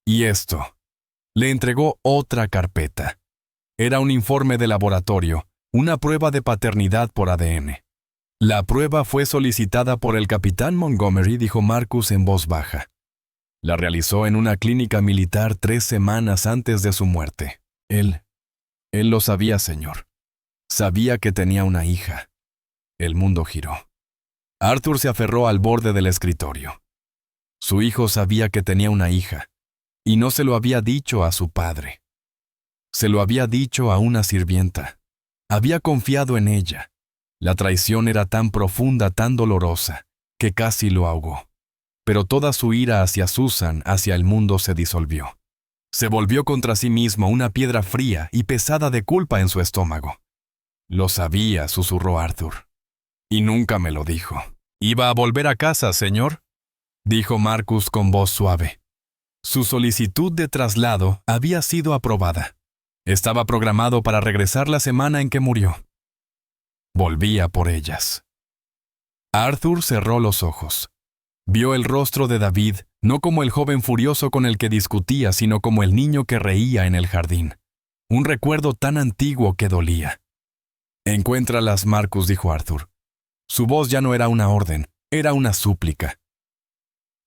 ¿Y esto? Le entregó otra carpeta. Era un informe de laboratorio, una prueba de paternidad por ADN. La prueba fue solicitada por el capitán Montgomery, dijo Marcus en voz baja. La realizó en una clínica militar 3 semanas antes de su muerte. Él lo sabía, señor. Sabía que tenía una hija. El mundo giró. Arthur se aferró al borde del escritorio. Su hijo sabía que tenía una hija, y no se lo había dicho a su padre. Se lo había dicho a una sirvienta. Había confiado en ella. La traición era tan profunda, tan dolorosa, que casi lo ahogó. Pero toda su ira hacia Susan, hacia el mundo, se disolvió. Se volvió contra sí mismo una piedra fría y pesada de culpa en su estómago. «Lo sabía», susurró Arthur. «Y nunca me lo dijo». «¿Iba a volver a casa, señor?», dijo Marcus con voz suave. Su solicitud de traslado había sido aprobada. Estaba programado para regresar la semana en que murió. Volvía por ellas. Arthur cerró los ojos. Vio el rostro de David, no como el joven furioso con el que discutía, sino como el niño que reía en el jardín. Un recuerdo tan antiguo que dolía. «Encuéntralas, Marcus», dijo Arthur. Su voz ya no era una orden, era una súplica.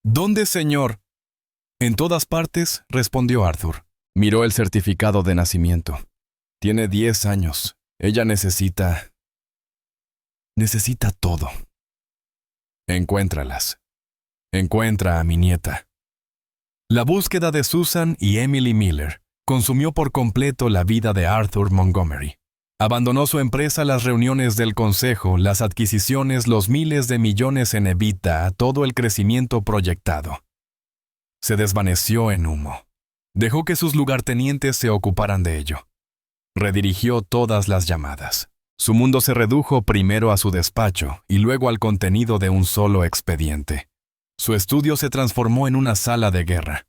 «¿Dónde, señor?» «En todas partes», respondió Arthur. Miró el certificado de nacimiento. «Tiene 10 años. Ella necesita todo». «Encuéntralas. Encuentra a mi nieta». La búsqueda de Susan y Emily Miller consumió por completo la vida de Arthur Montgomery. Abandonó su empresa, las reuniones del consejo, las adquisiciones, los miles de millones en Evita, todo el crecimiento proyectado. Se desvaneció en humo. Dejó que sus lugartenientes se ocuparan de ello. Redirigió todas las llamadas. Su mundo se redujo primero a su despacho y luego al contenido de un solo expediente. Su estudio se transformó en una sala de guerra.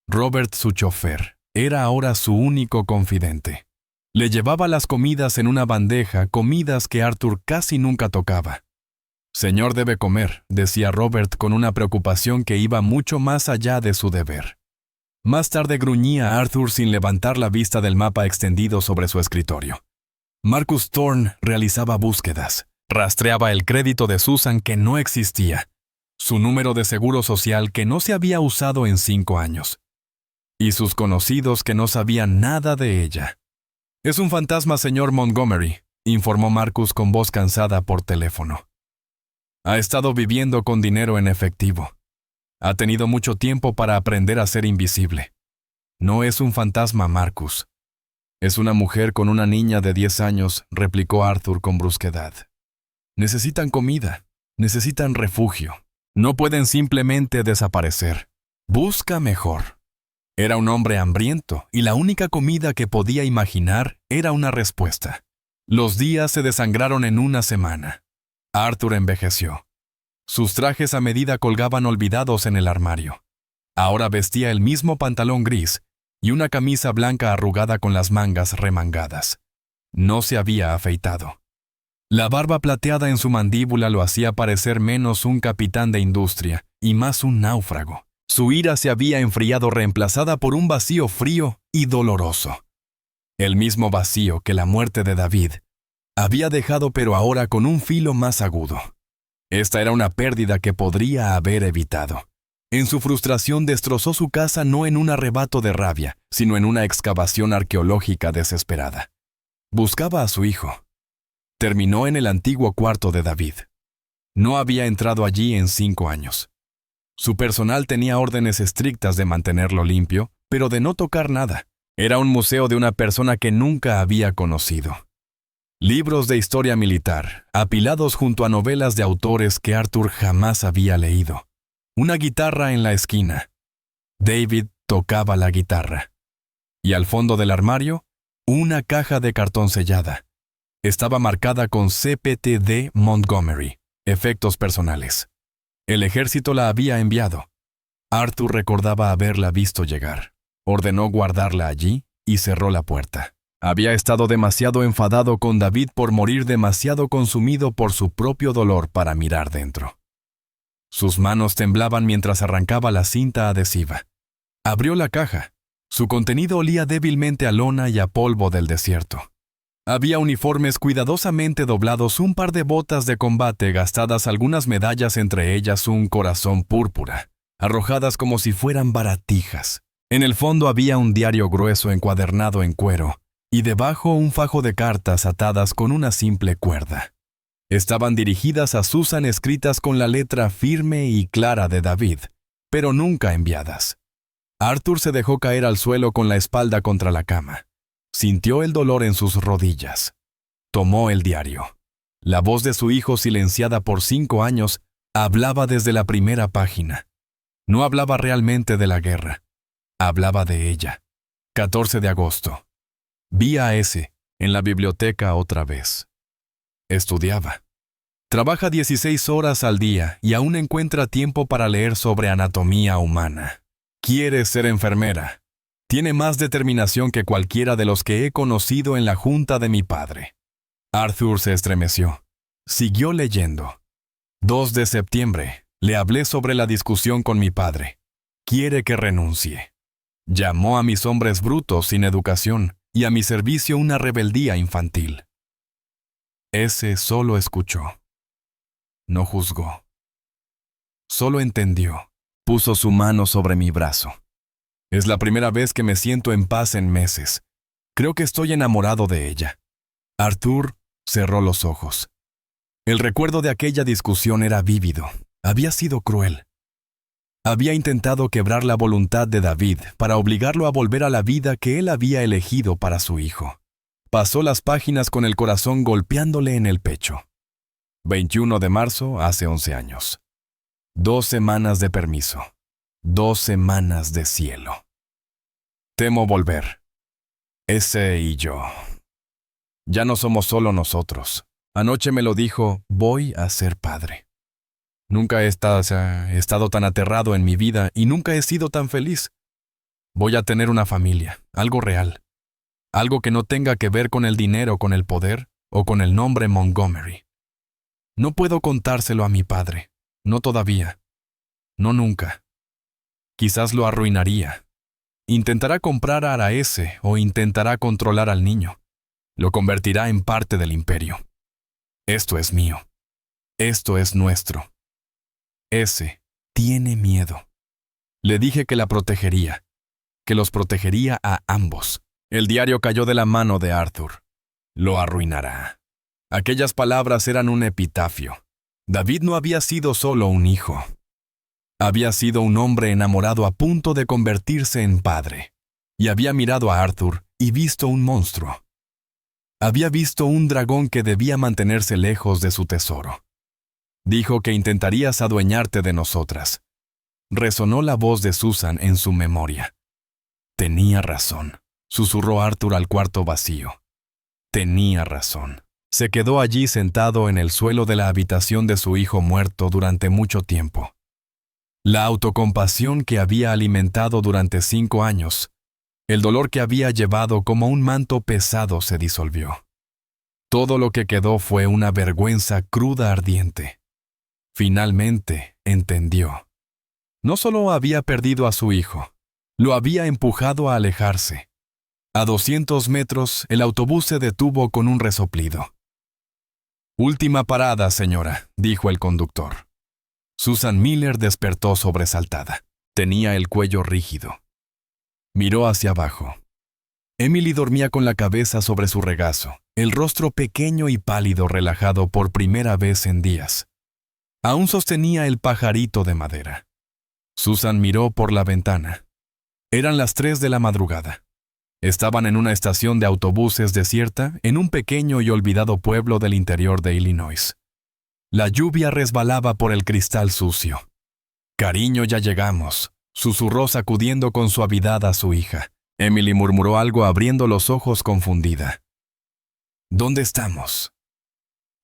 Robert, su chofer, era ahora su único confidente. Le llevaba las comidas en una bandeja, comidas que Arthur casi nunca tocaba. «Señor debe comer», decía Robert con una preocupación que iba mucho más allá de su deber. Más tarde gruñía Arthur sin levantar la vista del mapa extendido sobre su escritorio. Marcus Thorne realizaba búsquedas. Rastreaba el crédito de Susan que no existía. Su número de seguro social que no se había usado en 5 años. Y sus conocidos que no sabían nada de ella. «Es un fantasma, señor Montgomery», informó Marcus con voz cansada por teléfono. «Ha estado viviendo con dinero en efectivo. Ha tenido mucho tiempo para aprender a ser invisible. No es un fantasma, Marcus. Es una mujer con una niña de 10 años», replicó Arthur con brusquedad. «Necesitan comida, necesitan refugio. No pueden simplemente desaparecer. Busca mejor. Era un hombre hambriento y la única comida que podía imaginar era una respuesta. Los días se desangraron en una semana. Arthur envejeció. Sus trajes a medida colgaban olvidados en el armario. Ahora vestía el mismo pantalón gris y una camisa blanca arrugada con las mangas remangadas. No se había afeitado. La barba plateada en su mandíbula lo hacía parecer menos un capitán de industria y más un náufrago. Su ira se había enfriado reemplazada por un vacío frío y doloroso. El mismo vacío que la muerte de David había dejado, pero ahora con un filo más agudo. Esta era una pérdida que podría haber evitado. En su frustración destrozó su casa no en un arrebato de rabia, sino en una excavación arqueológica desesperada. Buscaba a su hijo. Terminó en el antiguo cuarto de David. No había entrado allí en 5 años. Su personal tenía órdenes estrictas de mantenerlo limpio, pero de no tocar nada. Era un museo de una persona que nunca había conocido. Libros de historia militar, apilados junto a novelas de autores que Arthur jamás había leído. Una guitarra en la esquina. David tocaba la guitarra. Y al fondo del armario, una caja de cartón sellada. Estaba marcada con CPTD Montgomery, efectos personales. El ejército la había enviado. Arthur recordaba haberla visto llegar. Ordenó guardarla allí y cerró la puerta. Había estado demasiado enfadado con David por morir demasiado consumido por su propio dolor para mirar dentro. Sus manos temblaban mientras arrancaba la cinta adhesiva. Abrió la caja. Su contenido olía débilmente a lona y a polvo del desierto. Había uniformes cuidadosamente doblados, un par de botas de combate gastadas, algunas medallas, entre ellas un corazón púrpura, arrojadas como si fueran baratijas. En el fondo había un diario grueso encuadernado en cuero, y debajo un fajo de cartas atadas con una simple cuerda. Estaban dirigidas a Susan, escritas con la letra firme y clara de David, pero nunca enviadas. Arthur se dejó caer al suelo con la espalda contra la cama. Sintió el dolor en sus rodillas. Tomó el diario. La voz de su hijo, silenciada por 5 años, hablaba desde la primera página. No hablaba realmente de la guerra. Hablaba de ella. 14 de agosto. Vi a ese en la biblioteca otra vez. Estudiaba. Trabaja 16 horas al día y aún encuentra tiempo para leer sobre anatomía humana. Quiere ser enfermera. Tiene más determinación que cualquiera de los que he conocido en la junta de mi padre. Arthur se estremeció. Siguió leyendo. 2 de septiembre. Le hablé sobre la discusión con mi padre. Quiere que renuncie. Llamó a mis hombres brutos sin educación y a mi servicio una rebeldía infantil. Ese solo escuchó. No juzgó. Solo entendió. Puso su mano sobre mi brazo. Es la primera vez que me siento en paz en meses. Creo que estoy enamorado de ella. Arthur cerró los ojos. El recuerdo de aquella discusión era vívido. Había sido cruel. Había intentado quebrar la voluntad de David para obligarlo a volver a la vida que él había elegido para su hijo. Pasó las páginas con el corazón golpeándole en el pecho. 21 de marzo, hace 11 años. 2 semanas de permiso. 2 semanas de cielo. Temo volver. Ese y yo. Ya no somos solo nosotros. Anoche me lo dijo, voy a ser padre. Nunca he estado tan aterrado en mi vida y nunca he sido tan feliz. Voy a tener una familia, algo real. Algo que no tenga que ver con el dinero, con el poder o con el nombre Montgomery. No puedo contárselo a mi padre. No todavía. No nunca. Quizás lo arruinaría. Intentará comprar a ese o intentará controlar al niño. Lo convertirá en parte del imperio. Esto es mío. Esto es nuestro. Ese tiene miedo. Le dije que la protegería, que los protegería a ambos. El diario cayó de la mano de Arthur. Lo arruinará. Aquellas palabras eran un epitafio. David no había sido solo un hijo. Había sido un hombre enamorado a punto de convertirse en padre. Y había mirado a Arthur y visto un monstruo. Había visto un dragón que debía mantenerse lejos de su tesoro. Dijo que intentarías adueñarte de nosotras. Resonó la voz de Susan en su memoria. Tenía razón, susurró Arthur al cuarto vacío. Tenía razón. Se quedó allí sentado en el suelo de la habitación de su hijo muerto durante mucho tiempo. La autocompasión que había alimentado durante 5 años, el dolor que había llevado como un manto pesado se disolvió. Todo lo que quedó fue una vergüenza cruda ardiente. Finalmente entendió. No solo había perdido a su hijo, lo había empujado a alejarse. A 200 metros, el autobús se detuvo con un resoplido. «Última parada, señora», dijo el conductor. Susan Miller despertó sobresaltada. Tenía el cuello rígido. Miró hacia abajo. Emily dormía con la cabeza sobre su regazo, el rostro pequeño y pálido relajado por primera vez en días. Aún sostenía el pajarito de madera. Susan miró por la ventana. Eran las 3 de la madrugada. Estaban en una estación de autobuses desierta en un pequeño y olvidado pueblo del interior de Illinois. La lluvia resbalaba por el cristal sucio. «Cariño, ya llegamos», susurró sacudiendo con suavidad a su hija. Emily murmuró algo abriendo los ojos confundida. «¿Dónde estamos?»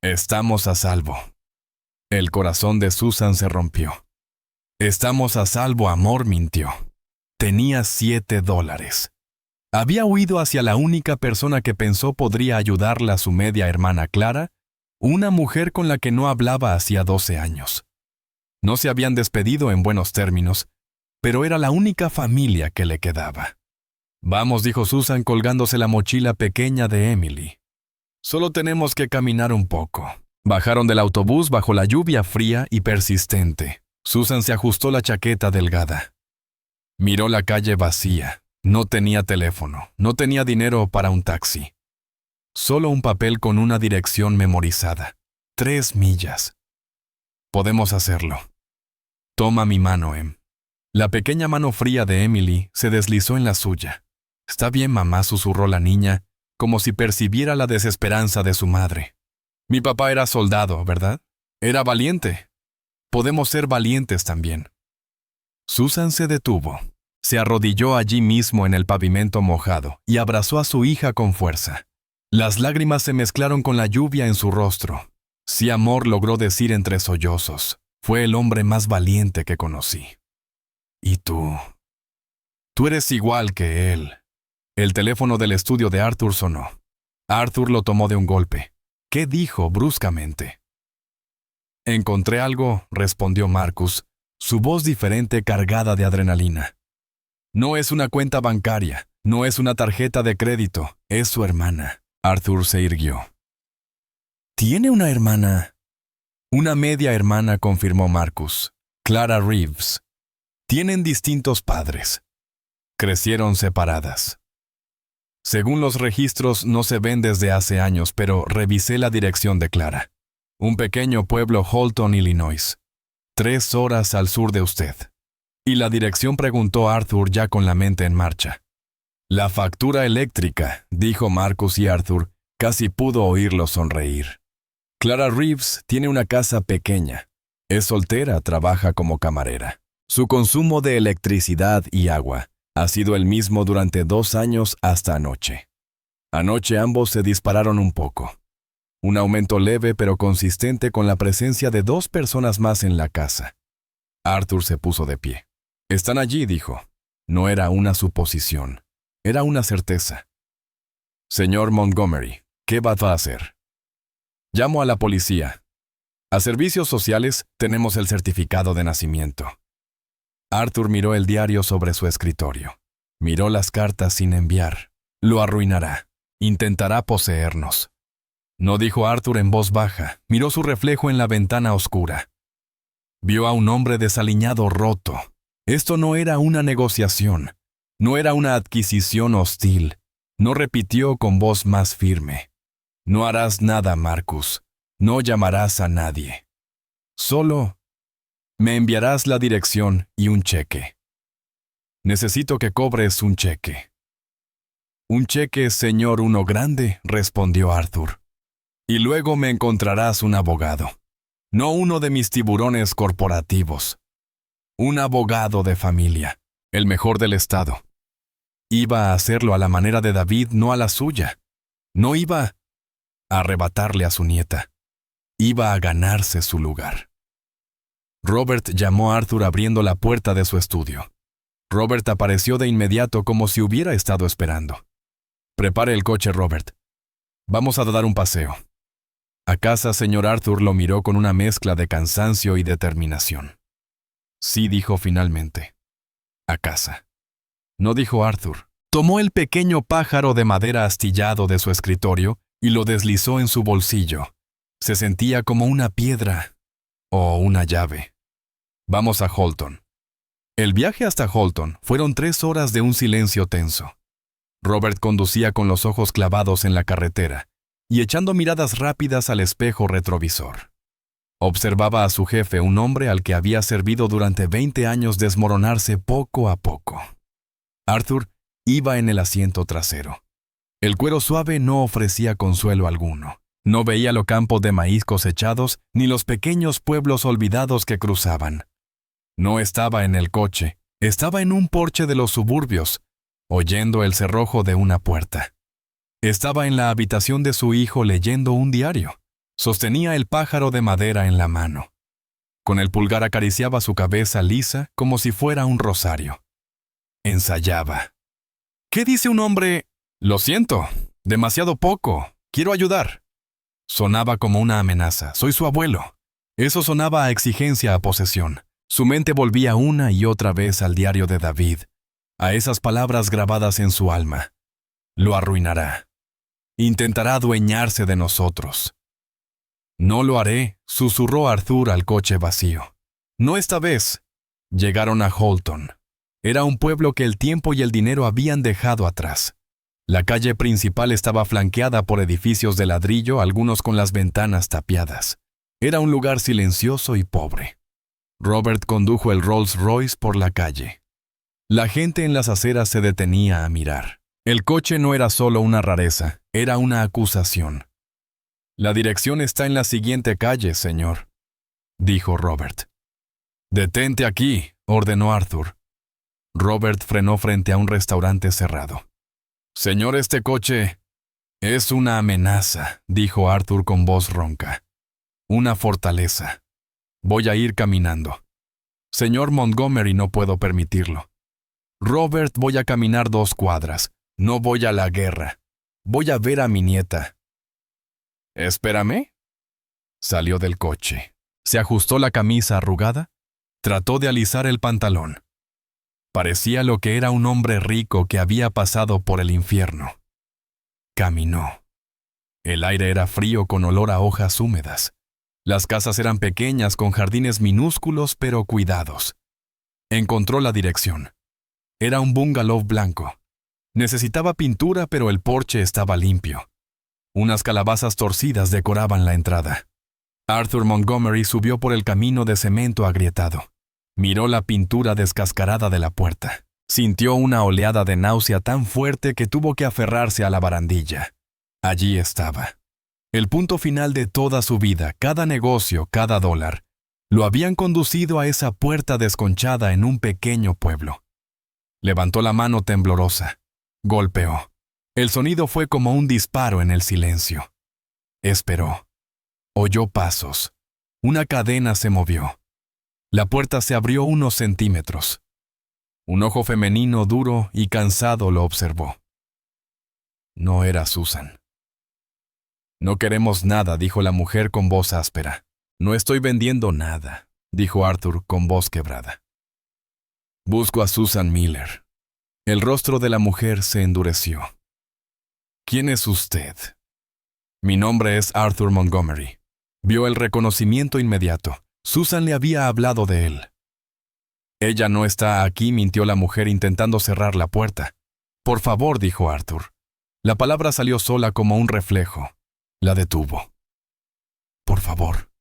«Estamos a salvo». El corazón de Susan se rompió. «Estamos a salvo, amor», mintió. Tenía $7. Había huido hacia la única persona que pensó podría ayudarla, a su media hermana Clara, una mujer con la que no hablaba hacía 12 años. No se habían despedido en buenos términos, pero era la única familia que le quedaba. «Vamos», dijo Susan colgándose la mochila pequeña de Emily. «Solo tenemos que caminar un poco». Bajaron del autobús bajo la lluvia fría y persistente. Susan se ajustó la chaqueta delgada. Miró la calle vacía. No tenía teléfono, no tenía dinero para un taxi. Solo un papel con una dirección memorizada. 3 millas. «Podemos hacerlo». «Toma mi mano, Em». La pequeña mano fría de Emily se deslizó en la suya. «Está bien, mamá», susurró la niña, como si percibiera la desesperanza de su madre. «Mi papá era soldado, ¿verdad? Era valiente. Podemos ser valientes también». Susan se detuvo. Se arrodilló allí mismo en el pavimento mojado y abrazó a su hija con fuerza. Las lágrimas se mezclaron con la lluvia en su rostro. «Sí, amor», logró decir entre sollozos. «Fue el hombre más valiente que conocí». «¿Y tú? Tú eres igual que él». El teléfono del estudio de Arthur sonó. Arthur lo tomó de un golpe. «¿Qué dijo?» bruscamente. «Encontré algo», respondió Marcus, su voz diferente cargada de adrenalina. «No es una cuenta bancaria, no es una tarjeta de crédito, es su hermana». Arthur se irguió. «¿Tiene una hermana?» «Una media hermana», confirmó Marcus. «Clara Reeves. Tienen distintos padres. Crecieron separadas. Según los registros no se ven desde hace años, pero revisé la dirección de Clara. Un pequeño pueblo, Holton, Illinois. 3 horas al sur de usted». «¿Y la dirección?», preguntó Arthur ya con la mente en marcha. «La factura eléctrica», dijo Marcus, y Arthur casi pudo oírlo sonreír. «Clara Reeves tiene una casa pequeña. Es soltera, trabaja como camarera. Su consumo de electricidad y agua ha sido el mismo durante 2 años hasta anoche. Anoche ambos se dispararon un poco. Un aumento leve pero consistente con la presencia de 2 personas más en la casa». Arthur se puso de pie. «Están allí», dijo. No era una suposición. Era una certeza. «Señor Montgomery, ¿qué va a hacer?» «Llamo a la policía. A servicios sociales tenemos el certificado de nacimiento». Arthur miró el diario sobre su escritorio. Miró las cartas sin enviar. «Lo arruinará. Intentará poseernos». No dijo Arthur en voz baja. Miró su reflejo en la ventana oscura. Vio a un hombre desaliñado, roto. Esto no era una negociación. No era una adquisición hostil. No repitió con voz más firme. «No harás nada, Marcus. No llamarás a nadie. Solo me enviarás la dirección y un cheque. Necesito que cobres un cheque». «Un cheque, señor, uno grande», respondió Arthur. «Y luego me encontrarás un abogado. No uno de mis tiburones corporativos. Un abogado de familia, el mejor del estado. Iba a hacerlo a la manera de David, no a la suya. No iba a arrebatarle a su nieta. Iba a ganarse su lugar. Robert llamó a Arthur abriendo la puerta de su estudio. Robert apareció de inmediato como si hubiera estado esperando. «Prepare el coche, Robert. Vamos a dar un paseo». «¿A casa, señor Arthur?» Lo miró con una mezcla de cansancio y determinación. «Sí», dijo finalmente. «A casa». No dijo Arthur. Tomó el pequeño pájaro de madera astillado de su escritorio y lo deslizó en su bolsillo. Se sentía como una piedra o una llave. «Vamos a Holton». El viaje hasta Holton fueron 3 horas de un silencio tenso. Robert conducía con los ojos clavados en la carretera y echando miradas rápidas al espejo retrovisor. Observaba a su jefe, un hombre al que había servido durante 20 años, desmoronarse poco a poco. Arthur iba en el asiento trasero. El cuero suave no ofrecía consuelo alguno. No veía los campos de maíz cosechados ni los pequeños pueblos olvidados que cruzaban. No estaba en el coche, estaba en un porche de los suburbios, oyendo el cerrojo de una puerta. Estaba en la habitación de su hijo leyendo un diario. Sostenía el pájaro de madera en la mano. Con el pulgar acariciaba su cabeza lisa como si fuera un rosario. Ensayaba. «¿Qué dice un hombre? Lo siento, demasiado poco, quiero ayudar». Sonaba como una amenaza. «Soy su abuelo». Eso sonaba a exigencia, a posesión. Su mente volvía una y otra vez al diario de David, a esas palabras grabadas en su alma. Lo arruinará. Intentará adueñarse de nosotros. «No lo haré», susurró Arthur al coche vacío. «No esta vez». Llegaron a Holton. Era un pueblo que el tiempo y el dinero habían dejado atrás. La calle principal estaba flanqueada por edificios de ladrillo, algunos con las ventanas tapiadas. Era un lugar silencioso y pobre. Robert condujo el Rolls Royce por la calle. La gente en las aceras se detenía a mirar. El coche no era solo una rareza, era una acusación. «La dirección está en la siguiente calle, señor», dijo Robert. «Detente aquí», ordenó Arthur. Robert frenó frente a un restaurante cerrado. «Señor, este coche es una amenaza», dijo Arthur con voz ronca. «Una fortaleza. Voy a ir caminando». «Señor Montgomery, no puedo permitirlo». «Robert, voy a caminar 2 cuadras. No voy a la guerra. Voy a ver a mi nieta». «Espérame». Salió del coche. Se ajustó la camisa arrugada. Trató de alisar el pantalón. Parecía lo que era un hombre rico que había pasado por el infierno. Caminó. El aire era frío con olor a hojas húmedas. Las casas eran pequeñas con jardines minúsculos pero cuidados. Encontró la dirección. Era un bungalow blanco. Necesitaba pintura, pero el porche estaba limpio. Unas calabazas torcidas decoraban la entrada. Arthur Montgomery subió por el camino de cemento agrietado. Miró la pintura descascarada de la puerta. Sintió una oleada de náusea tan fuerte que tuvo que aferrarse a la barandilla. Allí estaba. El punto final de toda su vida, cada negocio, cada dólar, lo habían conducido a esa puerta desconchada en un pequeño pueblo. Levantó la mano temblorosa. Golpeó. El sonido fue como un disparo en el silencio. Esperó. Oyó pasos. Una cadena se movió. La puerta se abrió unos centímetros. Un ojo femenino duro y cansado lo observó. No era Susan. «No queremos nada», dijo la mujer con voz áspera. «No estoy vendiendo nada», dijo Arthur con voz quebrada. «Busco a Susan Miller». El rostro de la mujer se endureció. «¿Quién es usted?» «Mi nombre es Arthur Montgomery». Vio el reconocimiento inmediato. Susan le había hablado de él. «Ella no está aquí», mintió la mujer intentando cerrar la puerta. «Por favor», dijo Arthur. La palabra salió sola como un reflejo. La detuvo. «Por favor.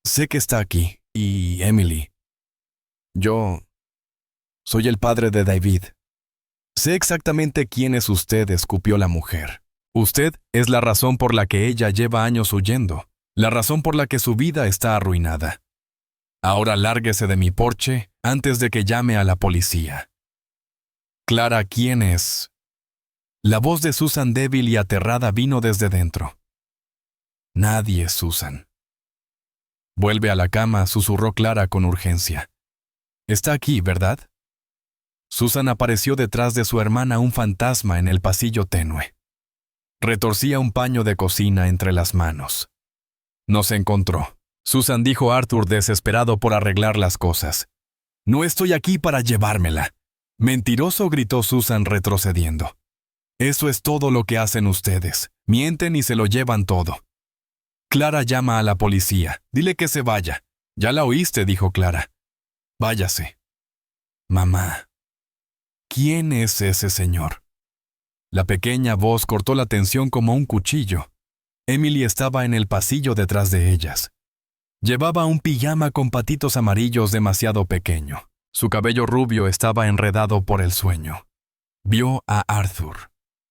Sé que está aquí. Y Emily. Yo soy el padre de David». «Sé exactamente quién es usted», escupió la mujer. «Usted es la razón por la que ella lleva años huyendo, la razón por la que su vida está arruinada». Ahora lárguese de mi porche antes de que llame a la policía. Clara, ¿quién es? La voz de Susan débil y aterrada vino desde dentro. Nadie, Susan. Vuelve a la cama, susurró Clara con urgencia. Está aquí, ¿verdad? Susan apareció detrás de su hermana un fantasma en el pasillo tenue. Retorcía un paño de cocina entre las manos. Nos encontró. Susan dijo a Arthur desesperado por arreglar las cosas. No estoy aquí para llevármela. Mentiroso, gritó Susan retrocediendo. Eso es todo lo que hacen ustedes. Mienten y se lo llevan todo. Clara, llama a la policía. Dile que se vaya. Ya la oíste, dijo Clara. Váyase. Mamá. ¿Quién es ese señor? La pequeña voz cortó la tensión como un cuchillo. Emily estaba en el pasillo detrás de ellas. Llevaba un pijama con patitos amarillos demasiado pequeño. Su cabello rubio estaba enredado por el sueño. Vio a Arthur.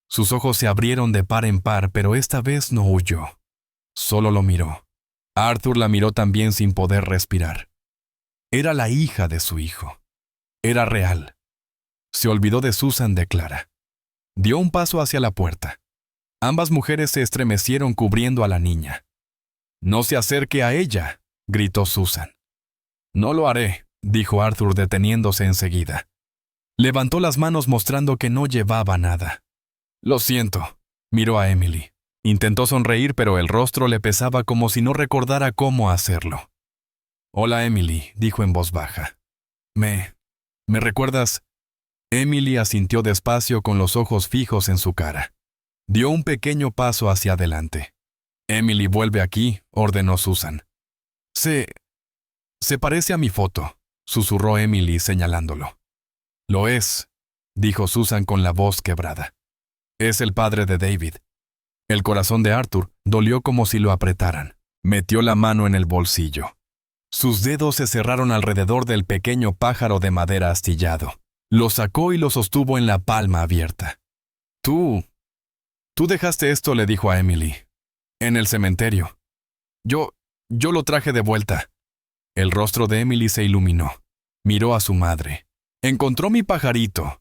Sus ojos se abrieron de par en par, pero esta vez no huyó. Solo lo miró. Arthur la miró también sin poder respirar. Era la hija de su hijo. Era real. Se olvidó de Susan, de Clara. Dio un paso hacia la puerta. Ambas mujeres se estremecieron cubriendo a la niña. «No se acerque a ella», gritó Susan. «No lo haré», dijo Arthur deteniéndose enseguida. Levantó las manos mostrando que no llevaba nada. «Lo siento», miró a Emily. Intentó sonreír, pero el rostro le pesaba como si no recordara cómo hacerlo. «Hola, Emily», dijo en voz baja. ¿Me recuerdas?» Emily asintió despacio con los ojos fijos en su cara. Dio un pequeño paso hacia adelante. «Emily, vuelve aquí», ordenó Susan. Se parece a mi foto», susurró Emily señalándolo. «Lo es», dijo Susan con la voz quebrada. «Es el padre de David». El corazón de Arthur dolió como si lo apretaran. Metió la mano en el bolsillo. Sus dedos se cerraron alrededor del pequeño pájaro de madera astillado. Lo sacó y lo sostuvo en la palma abierta. Tú dejaste esto», le dijo a Emily. «En el cementerio. Yo lo traje de vuelta». El rostro de Emily se iluminó. Miró a su madre. «Encontró mi pajarito».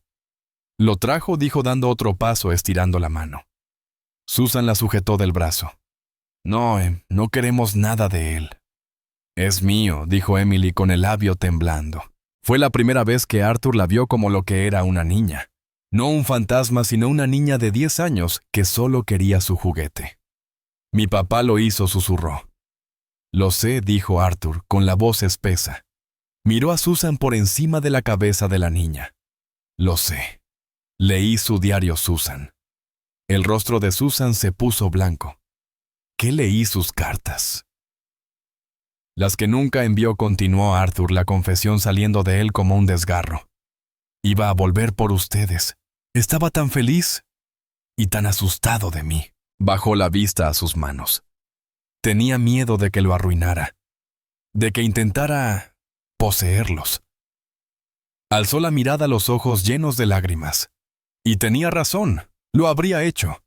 «Lo trajo», dijo dando otro paso estirando la mano. Susan la sujetó del brazo. «No, no queremos nada de él». «Es mío», dijo Emily con el labio temblando. Fue la primera vez que Arthur la vio como lo que era una niña. No un fantasma, sino una niña de 10 años que solo quería su juguete. «Mi papá lo hizo», susurró. «Lo sé», dijo Arthur, con la voz espesa. Miró a Susan por encima de la cabeza de la niña. «Lo sé. Leí su diario, Susan». El rostro de Susan se puso blanco. «¿Qué leí sus cartas?» «Las que nunca envió», continuó Arthur, la confesión saliendo de él como un desgarro. «Iba a volver por ustedes. Estaba tan feliz y tan asustado de mí». Bajó la vista a sus manos. Tenía miedo de que lo arruinara, de que intentara poseerlos. Alzó la mirada a los ojos llenos de lágrimas. Y tenía razón, lo habría hecho.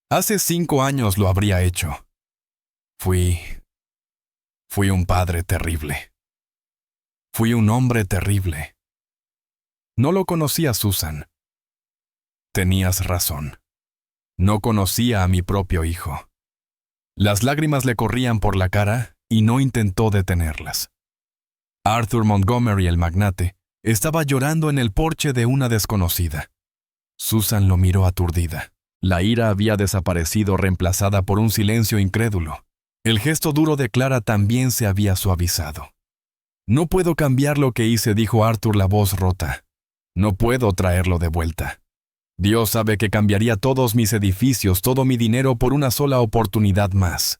Hace 5 años lo habría hecho. Fui un padre terrible. Fui un hombre terrible. No lo conocía, Susan. Tenías razón. No conocía a mi propio hijo. Las lágrimas le corrían por la cara y no intentó detenerlas. Arthur Montgomery, el magnate, estaba llorando en el porche de una desconocida. Susan lo miró aturdida. La ira había desaparecido, reemplazada por un silencio incrédulo. El gesto duro de Clara también se había suavizado. «No puedo cambiar lo que hice», dijo Arthur, la voz rota. «No puedo traerlo de vuelta. Dios sabe que cambiaría todos mis edificios, todo mi dinero por una sola oportunidad más.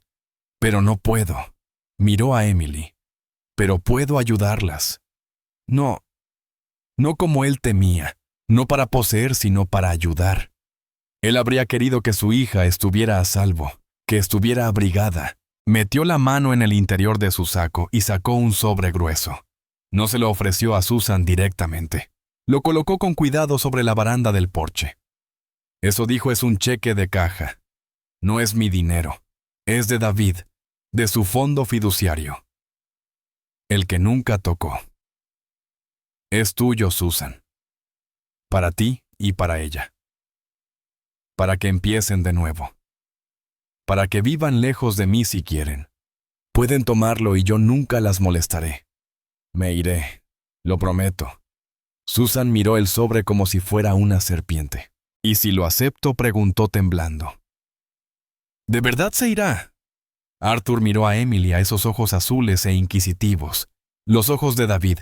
Pero no puedo». Miró a Emily. «Pero puedo ayudarlas. No como él temía, no para poseer, sino para ayudar. Él habría querido que su hija estuviera a salvo, que estuviera abrigada». Metió la mano en el interior de su saco y sacó un sobre grueso. No se lo ofreció a Susan directamente. Lo colocó con cuidado sobre la baranda del porche. «Eso», dijo, «es un cheque de caja. No es mi dinero. Es de David, de su fondo fiduciario». el que nunca tocó. Es tuyo, Susan. Para ti y para ella. Para que empiecen de nuevo. Para que vivan lejos de mí si quieren. Pueden tomarlo y yo nunca las molestaré. Me iré, lo prometo. Susan miró el sobre como si fuera una serpiente. ¿Y si lo acepto?, preguntó temblando. ¿De verdad se irá? Arthur miró a Emily, a esos ojos azules e inquisitivos, los ojos de David,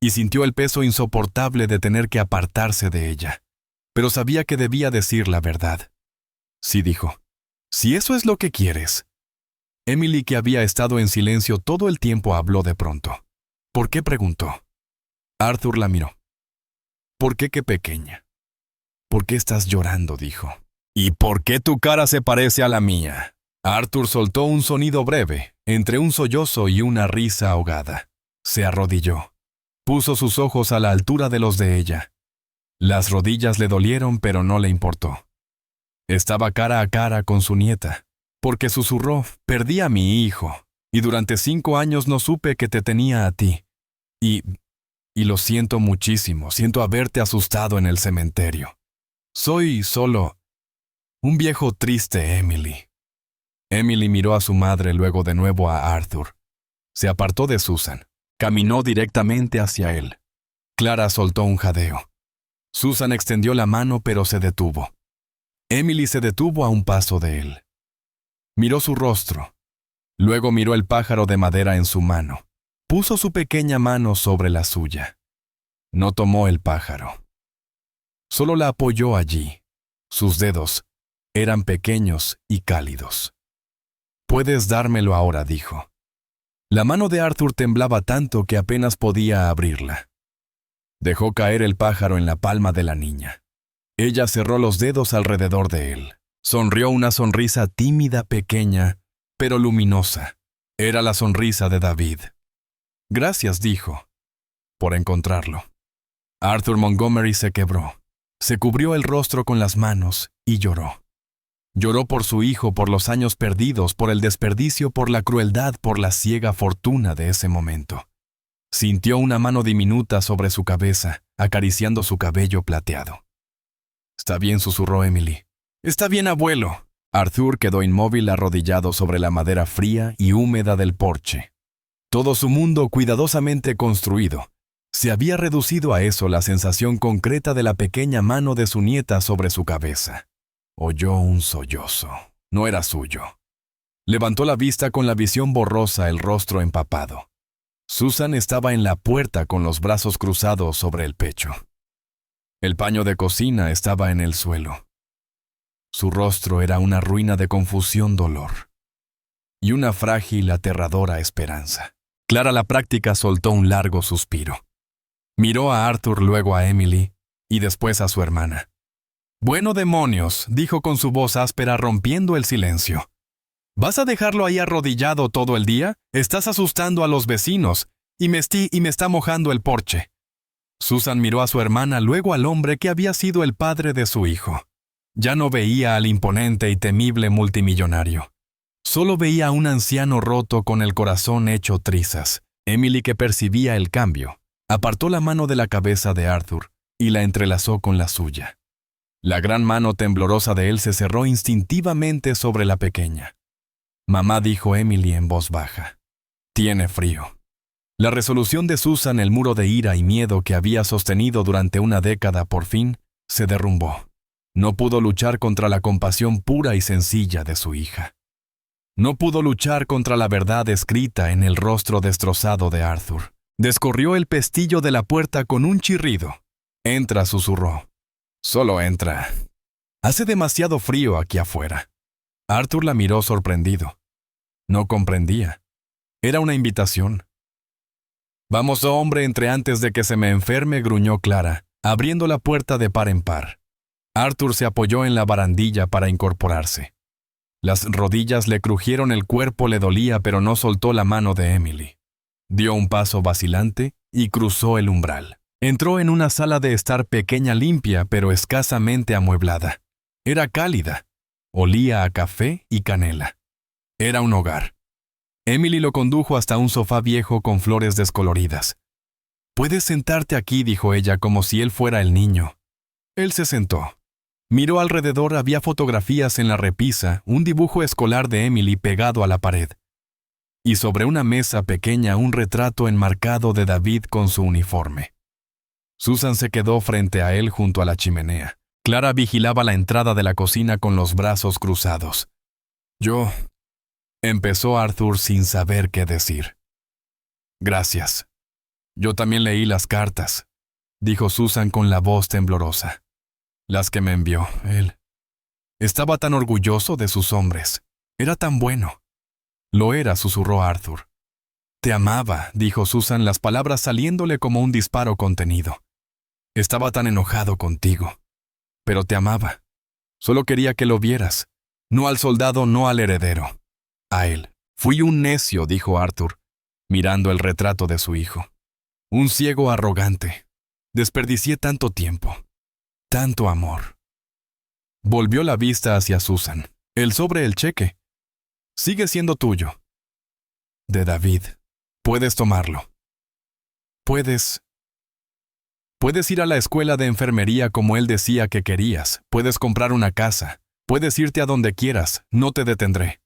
y sintió el peso insoportable de tener que apartarse de ella. Pero sabía que debía decir la verdad. Sí, dijo. Si eso es lo que quieres. Emily, que había estado en silencio todo el tiempo, habló de pronto. ¿Por qué?, preguntó. Arthur la miró. ¿Por qué, qué pequeña? ¿Por qué estás llorando?, dijo. ¿Y por qué tu cara se parece a la mía? Arthur soltó un sonido breve, entre un sollozo y una risa ahogada. Se arrodilló. Puso sus ojos a la altura de los de ella. Las rodillas le dolieron, pero no le importó. Estaba cara a cara con su nieta, porque susurró: perdí a mi hijo, y durante 5 años no supe que te tenía a ti. Y lo siento muchísimo, siento haberte asustado en el cementerio. Soy solo un viejo triste, Emily. Emily miró a su madre, luego de nuevo a Arthur. Se apartó de Susan. Caminó directamente hacia él. Clara soltó un jadeo. Susan extendió la mano, pero se detuvo. Emily se detuvo a un paso de él. Miró su rostro. Luego miró el pájaro de madera en su mano. Puso su pequeña mano sobre la suya. No tomó el pájaro. Solo la apoyó allí. Sus dedos eran pequeños y cálidos. «Puedes dármelo ahora», dijo. La mano de Arthur temblaba tanto que apenas podía abrirla. Dejó caer el pájaro en la palma de la niña. Ella cerró los dedos alrededor de él. Sonrió una sonrisa tímida, pequeña, pero luminosa. Era la sonrisa de David. «Gracias», dijo, «por encontrarlo». Arthur Montgomery se quebró. Se cubrió el rostro con las manos y lloró. Lloró por su hijo, por los años perdidos, por el desperdicio, por la crueldad, por la ciega fortuna de ese momento. Sintió una mano diminuta sobre su cabeza, acariciando su cabello plateado. «Está bien», susurró Emily. «Está bien, abuelo». Arthur quedó inmóvil, arrodillado sobre la madera fría y húmeda del porche. Todo su mundo, cuidadosamente construido, se había reducido a eso, la sensación concreta de la pequeña mano de su nieta sobre su cabeza. Oyó un sollozo. No era suyo. Levantó la vista con la visión borrosa, el rostro empapado. Susan estaba en la puerta con los brazos cruzados sobre el pecho. El paño de cocina estaba en el suelo. Su rostro era una ruina de confusión, dolor y una frágil, aterradora esperanza. Clara, la práctica, soltó un largo suspiro. Miró a Arthur, luego a Emily y después a su hermana. «Bueno, demonios», dijo con su voz áspera, rompiendo el silencio. «¿Vas a dejarlo ahí arrodillado todo el día? Estás asustando a los vecinos y me está mojando el porche». Susan miró a su hermana, luego al hombre que había sido el padre de su hijo. Ya no veía al imponente y temible multimillonario. Solo veía a un anciano roto con el corazón hecho trizas. Emily, que percibía el cambio, apartó la mano de la cabeza de Arthur y la entrelazó con la suya. La gran mano temblorosa de él se cerró instintivamente sobre la pequeña. «Mamá», dijo Emily en voz baja, «tiene frío». La resolución de Susan, el muro de ira y miedo que había sostenido durante una década, por fin se derrumbó. No pudo luchar contra la compasión pura y sencilla de su hija. No pudo luchar contra la verdad escrita en el rostro destrozado de Arthur. Descorrió el pestillo de la puerta con un chirrido. «Entra», susurró. «Solo entra. Hace demasiado frío aquí afuera». Arthur la miró sorprendido. No comprendía. Era una invitación. «Vamos, hombre, entre antes de que se me enferme», gruñó Clara, abriendo la puerta de par en par. Arthur se apoyó en la barandilla para incorporarse. Las rodillas le crujieron, el cuerpo le dolía, pero no soltó la mano de Emily. Dio un paso vacilante y cruzó el umbral. Entró en una sala de estar pequeña, limpia, pero escasamente amueblada. Era cálida. Olía a café y canela. Era un hogar. Emily lo condujo hasta un sofá viejo con flores descoloridas. «Puedes sentarte aquí», dijo ella, como si él fuera el niño. Él se sentó. Miró alrededor, había fotografías en la repisa, un dibujo escolar de Emily pegado a la pared. Y sobre una mesa pequeña un retrato enmarcado de David con su uniforme. Susan se quedó frente a él junto a la chimenea. Clara vigilaba la entrada de la cocina con los brazos cruzados. «Yo», empezó Arthur sin saber qué decir. «Gracias. Yo también leí las cartas», dijo Susan con la voz temblorosa. «Las que me envió él. Estaba tan orgulloso de sus hombres. Era tan bueno». «Lo era», susurró Arthur. «Te amaba», dijo Susan, las palabras saliéndole como un disparo contenido. «Estaba tan enojado contigo. Pero te amaba. Solo quería que lo vieras. No al soldado, no al heredero. A él». «Fui un necio», dijo Arthur, mirando el retrato de su hijo. «Un ciego arrogante. Desperdicié tanto tiempo. Tanto amor». Volvió la vista hacia Susan. «El sobre el cheque. Sigue siendo tuyo. De David. Puedes tomarlo. Puedes ir a la escuela de enfermería como él decía que querías. Puedes comprar una casa. Puedes irte a donde quieras. No te detendré».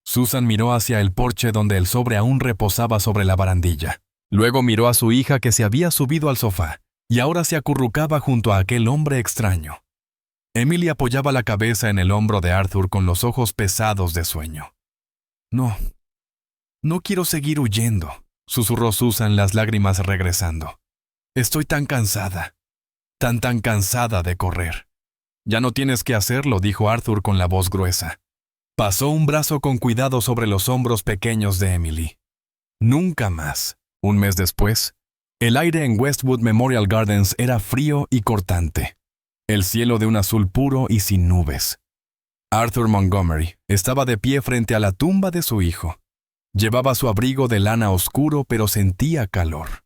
Susan miró hacia el porche donde el sobre aún reposaba sobre la barandilla. Luego miró a su hija que se había subido al sofá y ahora se acurrucaba junto a aquel hombre extraño. Emily apoyaba la cabeza en el hombro de Arthur con los ojos pesados de sueño. No quiero seguir huyendo», susurró Susan, las lágrimas regresando. «Estoy tan cansada, tan cansada de correr». «Ya no tienes que hacerlo», dijo Arthur con la voz gruesa. Pasó un brazo con cuidado sobre los hombros pequeños de Emily. Nunca más. Un mes después, el aire en Westwood Memorial Gardens era frío y cortante. El cielo de un azul puro y sin nubes. Arthur Montgomery estaba de pie frente a la tumba de su hijo. Llevaba su abrigo de lana oscuro, pero sentía calor.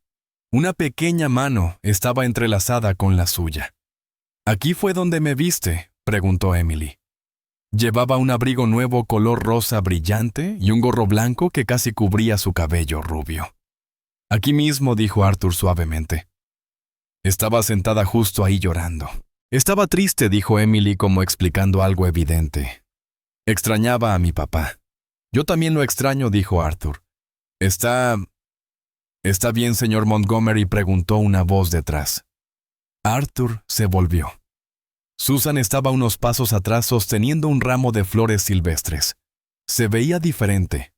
Una pequeña mano estaba entrelazada con la suya. «¿Aquí fue donde me viste?», preguntó Emily. Llevaba un abrigo nuevo color rosa brillante y un gorro blanco que casi cubría su cabello rubio. «Aquí mismo», dijo Arthur suavemente. Estaba sentada justo ahí llorando. «Estaba triste», dijo Emily como explicando algo evidente. «Extrañaba a mi papá». «Yo también lo extraño», dijo Arthur. ¿Está bien, señor Montgomery?», preguntó una voz detrás. Arthur se volvió. Susan estaba unos pasos atrás sosteniendo un ramo de flores silvestres. Se veía diferente.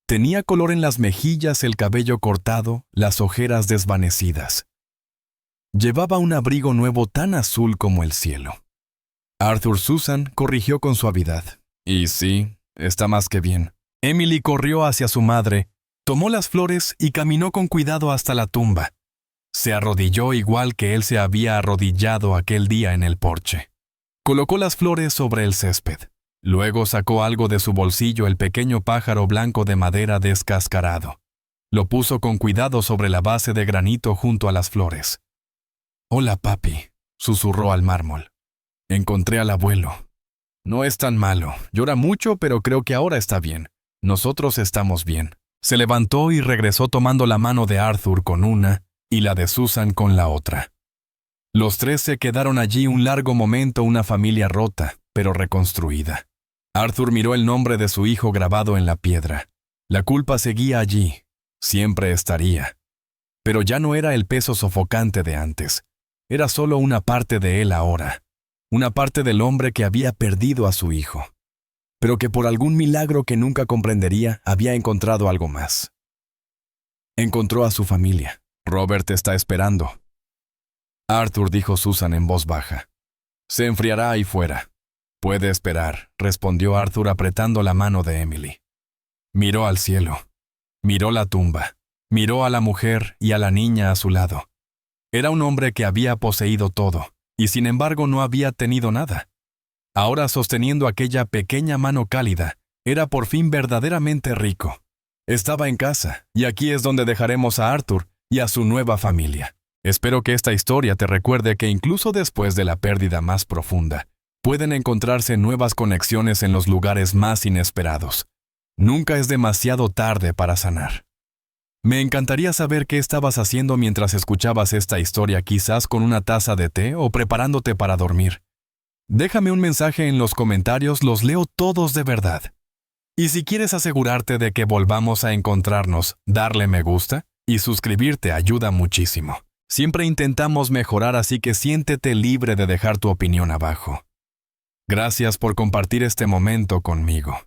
Tenía color en las mejillas, el cabello cortado, las ojeras desvanecidas. Llevaba un abrigo nuevo tan azul como el cielo. Susan corrigió con suavidad. «Y sí, está más que bien». Emily corrió hacia su madre, tomó las flores y caminó con cuidado hasta la tumba. Se arrodilló igual que él se había arrodillado aquel día en el porche. Colocó las flores sobre el césped. Luego sacó algo de su bolsillo, el pequeño pájaro blanco de madera descascarado. Lo puso con cuidado sobre la base de granito junto a las flores. «Hola, papi», susurró al mármol. «Encontré al abuelo. No es tan malo. Llora mucho, pero creo que ahora está bien. Nosotros estamos bien». Se levantó y regresó tomando la mano de Arthur con una y la de Susan con la otra. Los tres se quedaron allí un largo momento, una familia rota, pero reconstruida. Arthur miró el nombre de su hijo grabado en la piedra. La culpa seguía allí, siempre estaría. Pero ya no era el peso sofocante de antes. Era solo una parte de él ahora. Una parte del hombre que había perdido a su hijo. Pero que por algún milagro que nunca comprendería, había encontrado algo más. Encontró a su familia. «Robert está esperando». «Arthur», dijo Susan en voz baja. «Se enfriará ahí fuera». «Puede esperar», respondió Arthur apretando la mano de Emily. Miró al cielo. Miró la tumba. Miró a la mujer y a la niña a su lado. Era un hombre que había poseído todo, y sin embargo no había tenido nada. Ahora, sosteniendo aquella pequeña mano cálida, era por fin verdaderamente rico. Estaba en casa, y aquí es donde dejaremos a Arthur y a su nueva familia. Espero que esta historia te recuerde que incluso después de la pérdida más profunda, pueden encontrarse nuevas conexiones en los lugares más inesperados. Nunca es demasiado tarde para sanar. Me encantaría saber qué estabas haciendo mientras escuchabas esta historia, quizás con una taza de té o preparándote para dormir. Déjame un mensaje en los comentarios, los leo todos de verdad. Y si quieres asegurarte de que volvamos a encontrarnos, darle me gusta y suscribirte ayuda muchísimo. Siempre intentamos mejorar, así que siéntete libre de dejar tu opinión abajo. Gracias por compartir este momento conmigo.